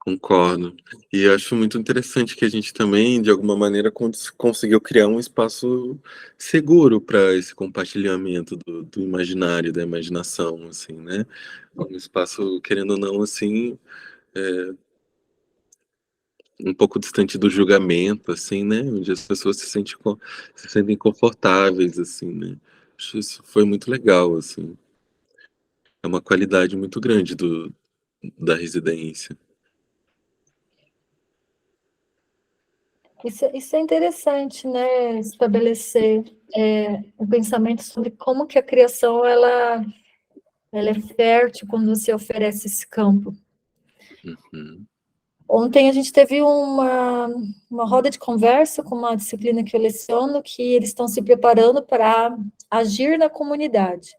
Concordo. E eu acho muito interessante que a gente também, de alguma maneira, conseguiu criar um espaço seguro para esse compartilhamento do imaginário, da imaginação, assim, né? Um espaço, querendo ou não, assim, um pouco distante do julgamento, assim, né? Onde as pessoas se sentem confortáveis, assim, né? Acho isso foi muito legal, assim. É uma qualidade muito grande da residência. Isso é interessante, né? Estabelecer um pensamento sobre como que a criação ela é fértil quando você oferece esse campo. Uhum, Ontem a gente teve uma roda de conversa com uma disciplina que eu leciono, que eles estão se preparando para agir na comunidade.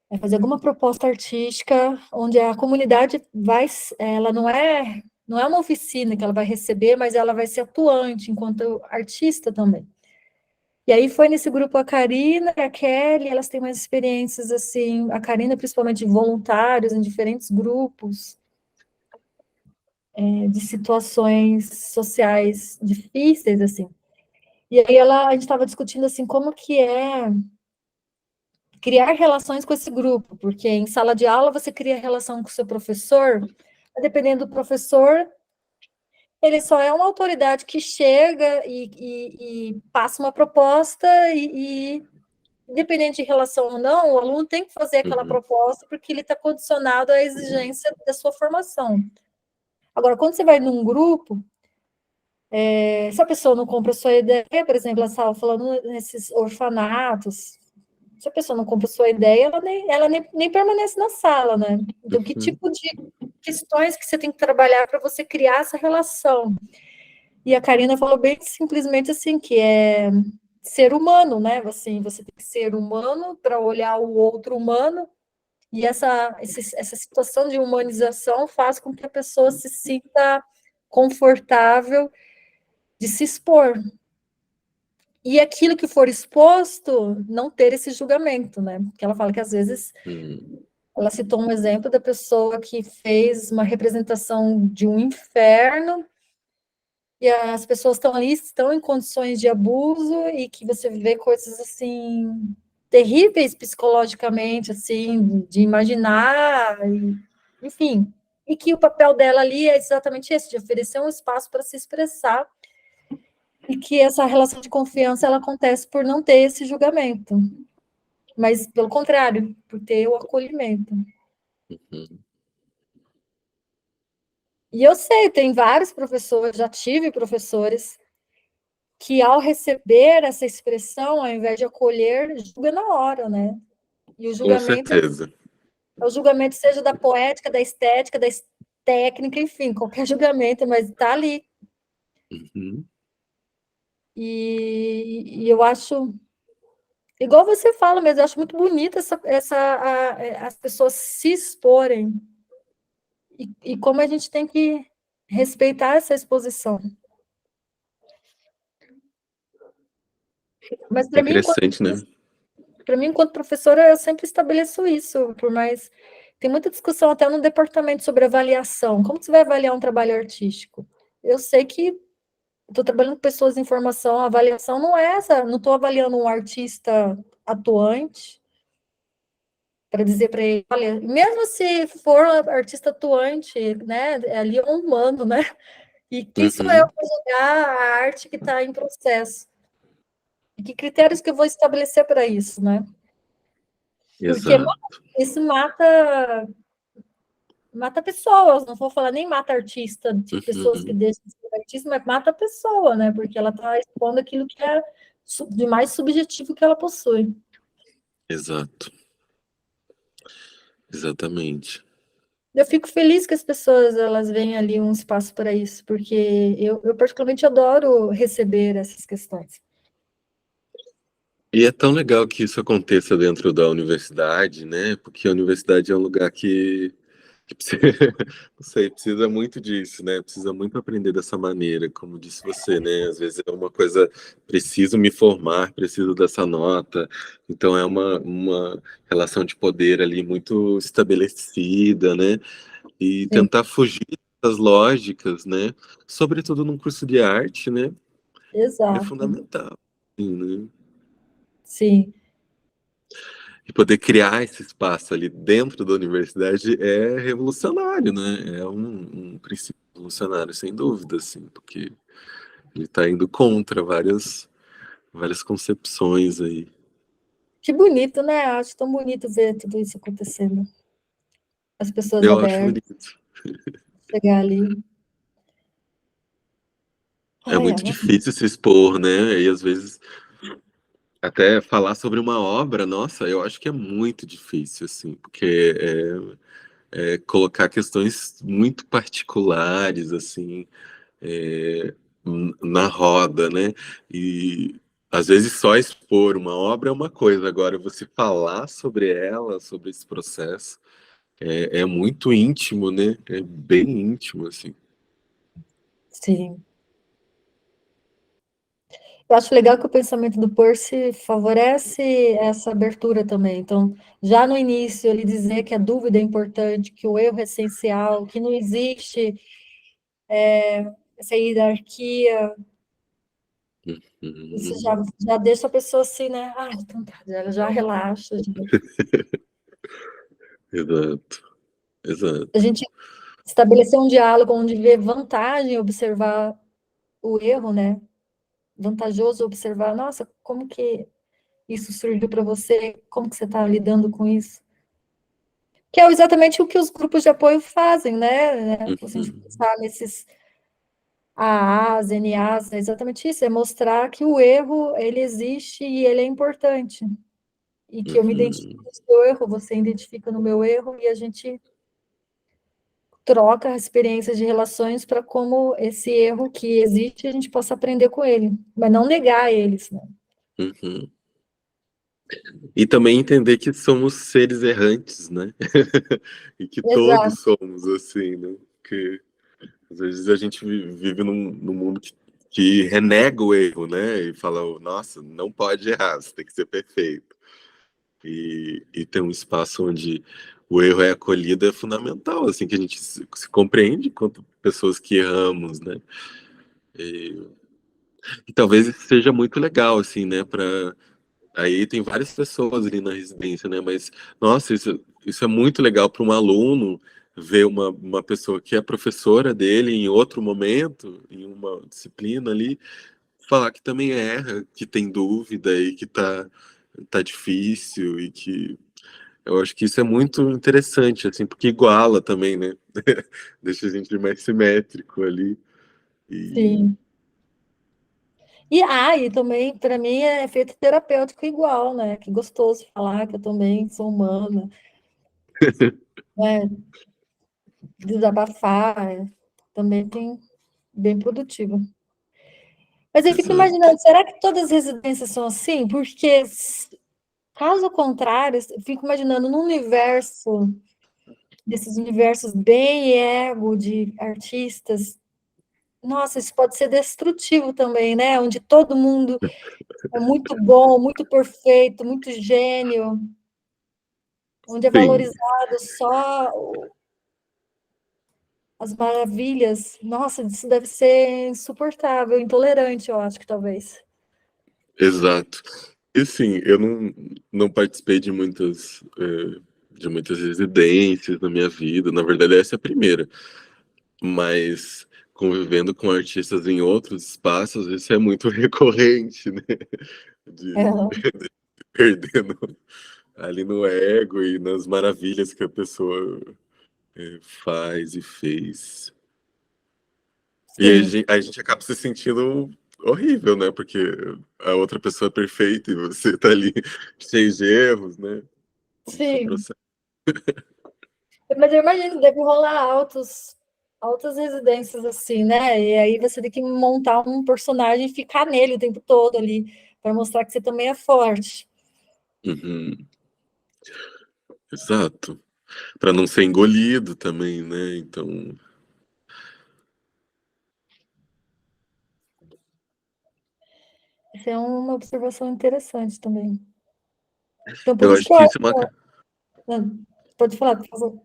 É fazer alguma proposta artística onde a comunidade ela não é uma oficina que ela vai receber, mas ela vai ser atuante enquanto artista também. E aí foi nesse grupo a Karina e a Kelly, elas têm mais experiências assim, a Karina principalmente voluntários em diferentes grupos, de situações sociais difíceis, assim. E aí a gente estava discutindo, assim, como que é criar relações com esse grupo, porque em sala de aula você cria relação com o seu professor, dependendo do professor, ele só é uma autoridade que chega e passa uma proposta independente de relação ou não, o aluno tem que fazer aquela uhum, proposta porque ele está condicionado à exigência da sua formação. Agora, quando você vai num grupo, se a pessoa não compra a sua ideia, por exemplo, ela estava falando nesses orfanatos, se a pessoa não compra a sua ideia, ela nem permanece na sala, né? Então, que uhum, tipo de questões que você tem que trabalhar para você criar essa relação? E a Karina falou bem simplesmente assim, que é ser humano, né? Assim, você tem que ser humano para olhar o outro humano, e essa situação de humanização faz com que a pessoa se sinta confortável de se expor. E aquilo que for exposto, não ter esse julgamento, né? Porque ela fala que às vezes uhum, ela citou um exemplo da pessoa que fez uma representação de um inferno e as pessoas estão ali, estão em condições de abuso e que você vê coisas assim terríveis psicologicamente, assim, de imaginar, enfim, e que o papel dela ali é exatamente esse, de oferecer um espaço para se expressar e que essa relação de confiança ela acontece por não ter esse julgamento, mas pelo contrário, por ter o acolhimento. uhum. E eu sei, tem vários professores, já tive professores que ao receber essa expressão, ao invés de acolher, julga na hora, né? E o Com julgamento certeza. é o julgamento seja da poética, da estética, da técnica, enfim, qualquer julgamento, mas está ali. Uhum. E eu acho, igual você fala mesmo, eu acho muito bonita as pessoas se exporem e como a gente tem que respeitar essa exposição. Mas É interessante, né? para mim, enquanto professora, eu sempre estabeleço isso, por mais. Tem muita discussão até no departamento sobre avaliação. Como você vai avaliar um trabalho artístico? Eu sei que estou trabalhando com pessoas em formação, a avaliação não é essa, não estou avaliando um artista atuante para dizer para ele, olha, mesmo se for artista atuante, né, ali é um humano, né? E quem sou eu Uhum. para julgar a arte que está em processo? E que critérios que eu vou estabelecer para isso, né? Porque Exato. isso mata pessoas, não vou falar nem mata artista, de pessoas que Uhum. deixam de ser artista, mas mata a pessoa, né? Porque ela está expondo aquilo que é de mais subjetivo que ela possui. Exato. Exatamente. Eu fico feliz que as pessoas elas veem ali um espaço para isso, porque eu particularmente adoro receber essas questões. E é tão legal que isso aconteça dentro da universidade, né? Porque a universidade é um lugar que precisa, não sei, precisa muito disso, né? Precisa muito aprender dessa maneira, como disse você, né? Às vezes é uma coisa, preciso me formar, preciso dessa nota. Então é uma relação de poder ali muito estabelecida, né? E Sim, tentar fugir das lógicas, né? Sobretudo num curso de arte, né? É exato. fundamental, sim, né? Sim, E poder criar esse espaço ali dentro da universidade é revolucionário, né? É um princípio revolucionário, sem dúvida, assim, porque ele está indo contra várias concepções aí. que bonito, né? Acho tão bonito ver tudo isso acontecendo. As pessoas Eu acho abertas, bonito. chegar ali. É Ai, muito ai, difícil se expor, né? E às vezes até falar sobre uma obra, nossa, eu acho que é muito difícil, assim, porque é colocar questões muito particulares, assim, é, na roda, né? E às vezes só expor uma obra é uma coisa, agora você falar sobre ela, sobre esse processo, é muito íntimo, né? É bem íntimo, assim. sim. Eu acho legal que o pensamento do Percy favorece essa abertura também. Então, já no início, ele dizer que a dúvida é importante, que o erro é essencial, que não existe essa hierarquia, isso Uhum. já deixa a pessoa assim, né? Ah, então tá, ela já relaxa. Exato, exato. A gente estabelecer um diálogo onde vê vantagem em observar o erro, né? Vantajoso observar, nossa, como que isso surgiu para você? Como que você está lidando com isso? Que é exatamente o que os grupos de apoio fazem, né? Se a gente Uhum. pensar nesses AAs, NAs, é exatamente isso, é mostrar que o erro, ele existe e ele é importante. E que eu me identifico Uhum. no seu erro, você identifica no meu erro, e a gente troca experiências de relações para como esse erro que existe, a gente possa aprender com ele, mas não negar eles, né? Uhum. E também entender que somos seres errantes, né? E que Exato, todos somos assim, né? Que às vezes a gente vive num mundo que renega o erro, né? E fala, nossa, não pode errar, você tem que ser perfeito. E ter um espaço onde o erro é acolhido é fundamental, assim, que a gente se compreende quanto pessoas que erramos, né? E, e talvez isso seja muito legal, assim, né? Aí tem várias pessoas ali na residência, né? Mas, nossa, isso é muito legal para um aluno ver uma pessoa que é professora dele em outro momento, em uma disciplina ali, falar que também erra, que tem dúvida e que tá difícil e que eu acho que isso é muito interessante, assim, porque iguala também, né? deixa a gente mais simétrico ali. E Sim. E também, para mim, é efeito terapêutico igual, né? Que gostoso falar que eu também sou humana, né? Desabafar, também tem bem produtivo. Mas eu fico exato. imaginando, será que todas as residências são assim? Porque, caso contrário, eu fico imaginando num universo, desses universos bem ego de artistas, nossa, isso pode ser destrutivo também, né? Onde todo mundo é muito bom, muito perfeito, muito gênio, onde é Sim, valorizado só as maravilhas. Nossa, isso deve ser insuportável, intolerante, eu acho que talvez. exato. E sim, eu não participei de muitas residências na minha vida. Na verdade, essa é a primeira. Mas convivendo com artistas em outros espaços, isso é muito recorrente, né? É, De perdendo ali no ego e nas maravilhas que a pessoa faz e fez. E sim, a gente acaba se sentindo horrível, né? Porque a outra pessoa é perfeita e você tá ali cheio de erros, né? No seu sim. processo. Mas eu imagino que deve rolar altas residências assim, né? E aí você tem que montar um personagem e ficar nele o tempo todo ali, para mostrar que você também é forte. Uhum, exato. Para não ser engolido também, né? Então, Isso é uma observação interessante também. Então, por eu isso acho que eu que acho. isso é uma. Pode falar, por favor.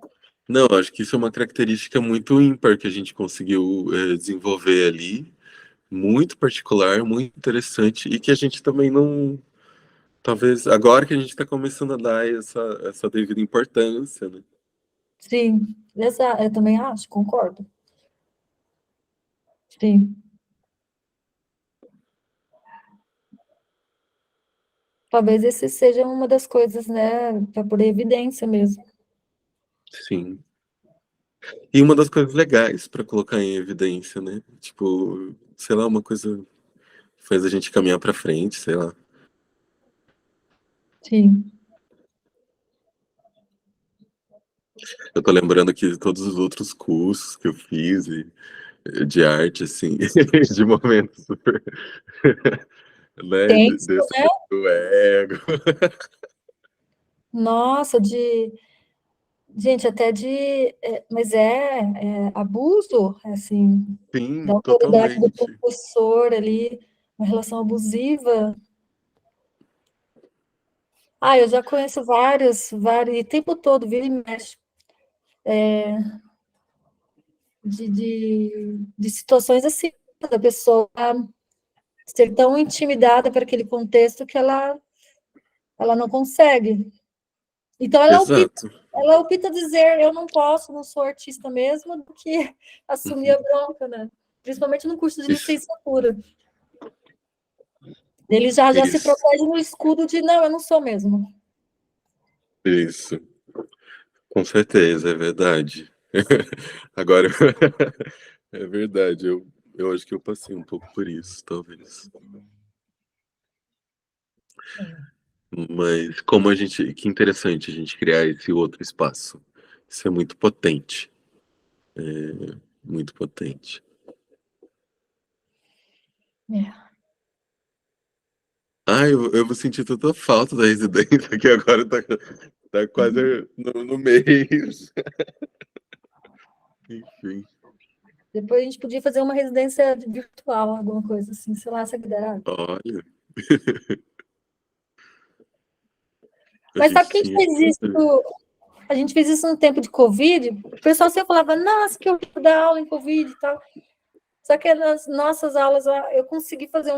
Não, eu acho que isso é uma característica muito ímpar que a gente conseguiu desenvolver ali, muito particular, muito interessante, e que a gente também não. Talvez agora que a gente está começando a dar essa devida importância, né? Sim, eu também acho, concordo. Sim. Talvez esse seja uma das coisas, né, para por evidência mesmo. Sim. E uma das coisas legais para colocar em evidência, né? Tipo, sei lá, uma coisa que faz a gente caminhar para frente, sei lá. Sim. Eu tô lembrando aqui de todos os outros cursos que eu fiz de arte, assim, de momentos super, né, Tenso, desse né? do ego. Nossa, gente, até mas é abuso, assim, Sim, da autoridade do totalmente. professor ali, uma relação abusiva. Ah, eu já conheço vários, e o tempo todo, vira e mexe, de situações assim, da pessoa ser tão intimidada para aquele contexto que ela não consegue. Então, Exato. ela opta dizer, eu não posso, não sou artista mesmo, do que assumir a Uhum. bronca, né? Principalmente no curso de Isso, licenciatura. Ele já se isso, protege no escudo de, não, eu não sou mesmo. isso. Com certeza, é verdade. Agora, é verdade, eu acho que eu passei um pouco por isso, talvez. Mas como a gente, que interessante a gente criar esse outro espaço. Isso é muito potente, muito potente. É. Ah, eu vou sentir tanta falta da residência que agora tá quase no mês. Enfim, Depois a gente podia fazer uma residência virtual, alguma coisa assim, sei lá, se der. olha, a Mas sabe gente que a gente tinha que fez fazer. isso? A gente fez isso no tempo de Covid. O pessoal sempre falava, nossa, que eu vou dar aula em Covid e tal. Só que nas nossas aulas eu consegui fazer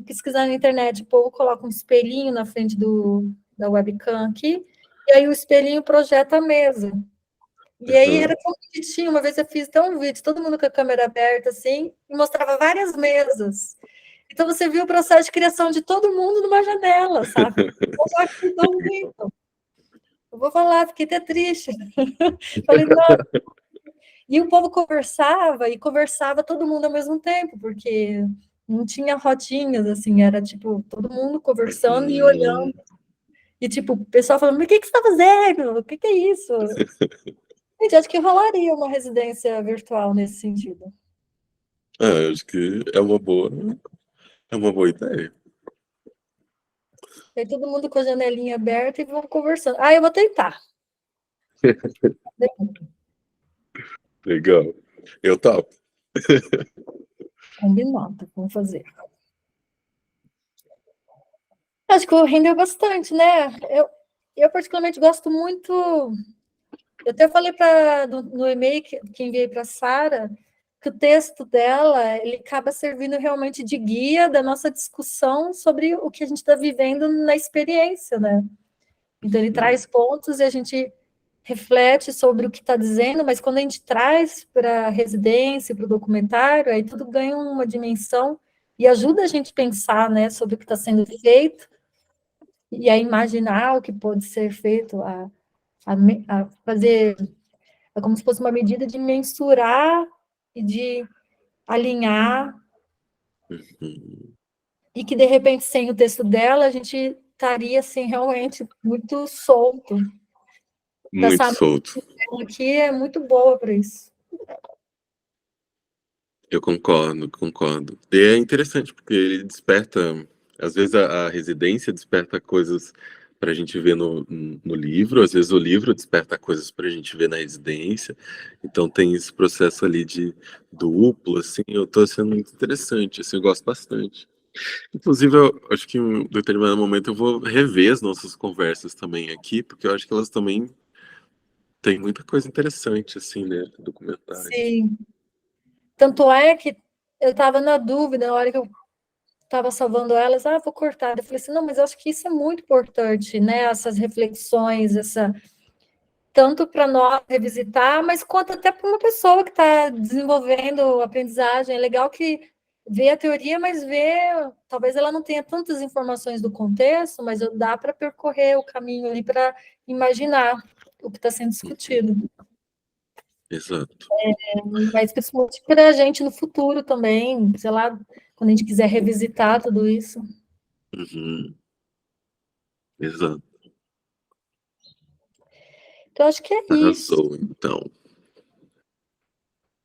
pesquisar na internet. O povo coloca um espelhinho na frente da webcam aqui, e aí o espelhinho projeta a mesa. E aí era Aham. tão bonitinho. Uma vez eu fiz até um vídeo, todo mundo com a câmera aberta, assim, e mostrava várias mesas. Então você viu o processo de criação de todo mundo numa janela, sabe? Eu achei tão lindo. Eu vou falar, fiquei até triste. Falei, nossa. E o povo conversava, e conversava todo mundo ao mesmo tempo, porque não tinha rodinhas, assim, era tipo, todo mundo conversando e olhando. E tipo, o pessoal falando, mas o que que você está fazendo? O que que é isso? Gente, acho que rolaria uma residência virtual nesse sentido. Eu acho que é uma boa ideia. Aí todo mundo com a janelinha aberta e vão conversando. Ah, eu vou tentar. Legal. Eu topo. Combinado, vamos fazer. Acho que rendeu bastante, né? Eu particularmente gosto muito. Eu até falei no e-mail que enviei para a Sara que o texto dela ele acaba servindo realmente de guia da nossa discussão sobre o que a gente está vivendo na experiência, né? Então ele traz pontos e a gente reflete sobre o que está dizendo, mas quando a gente traz para a residência, para o documentário, aí tudo ganha uma dimensão e ajuda a gente a pensar, né, sobre o que está sendo feito e a imaginar o que pode ser feito, a fazer, é como se fosse uma medida de mensurar e de alinhar, e que, de repente, sem o texto dela, a gente estaria, assim, realmente muito solto. Muito Essa solto. aqui é muito boa para isso. Eu concordo, concordo. E é interessante, porque ele desperta, às vezes a residência desperta coisas para a gente ver no livro, às vezes o livro desperta coisas para a gente ver na residência. Então tem esse processo ali de duplo, assim, eu tô achando muito interessante, assim, eu gosto bastante. Inclusive, eu acho que em um determinado momento eu vou rever as nossas conversas também aqui, porque eu acho que elas também têm muita coisa interessante, assim, né, no documentário. Sim. Tanto é que eu estava na dúvida, na hora que eu estava salvando elas, vou cortar. Eu falei assim, não, mas eu acho que isso é muito importante, né? Essas reflexões, tanto para nós revisitar, mas quanto até para uma pessoa que está desenvolvendo aprendizagem. É legal que vê a teoria, mas talvez ela não tenha tantas informações do contexto, mas dá para percorrer o caminho ali para imaginar o que está sendo discutido. Exato. Mas principalmente para a gente no futuro também, sei lá, quando a gente quiser revisitar tudo isso. Uhum. Exato. Então, acho que é isso. Arrasou, então.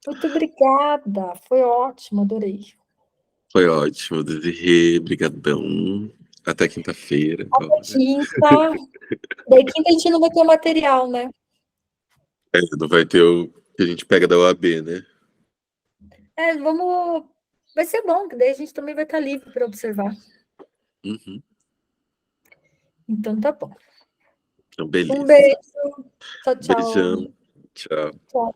Muito obrigada, foi ótimo, adorei. Foi ótimo, Desirê, brigadão. Até quinta-feira Até agora. quinta. Daí quinta a gente não vai ter o material, né? Não vai ter o que a gente pega da OAB, né? Vamos. Vai ser bom, que daí a gente também vai estar livre para observar. Uhum. Então tá bom. Então, Um beleza. beijo. Tchau, tchau. Beijão. Tchau. Tchau.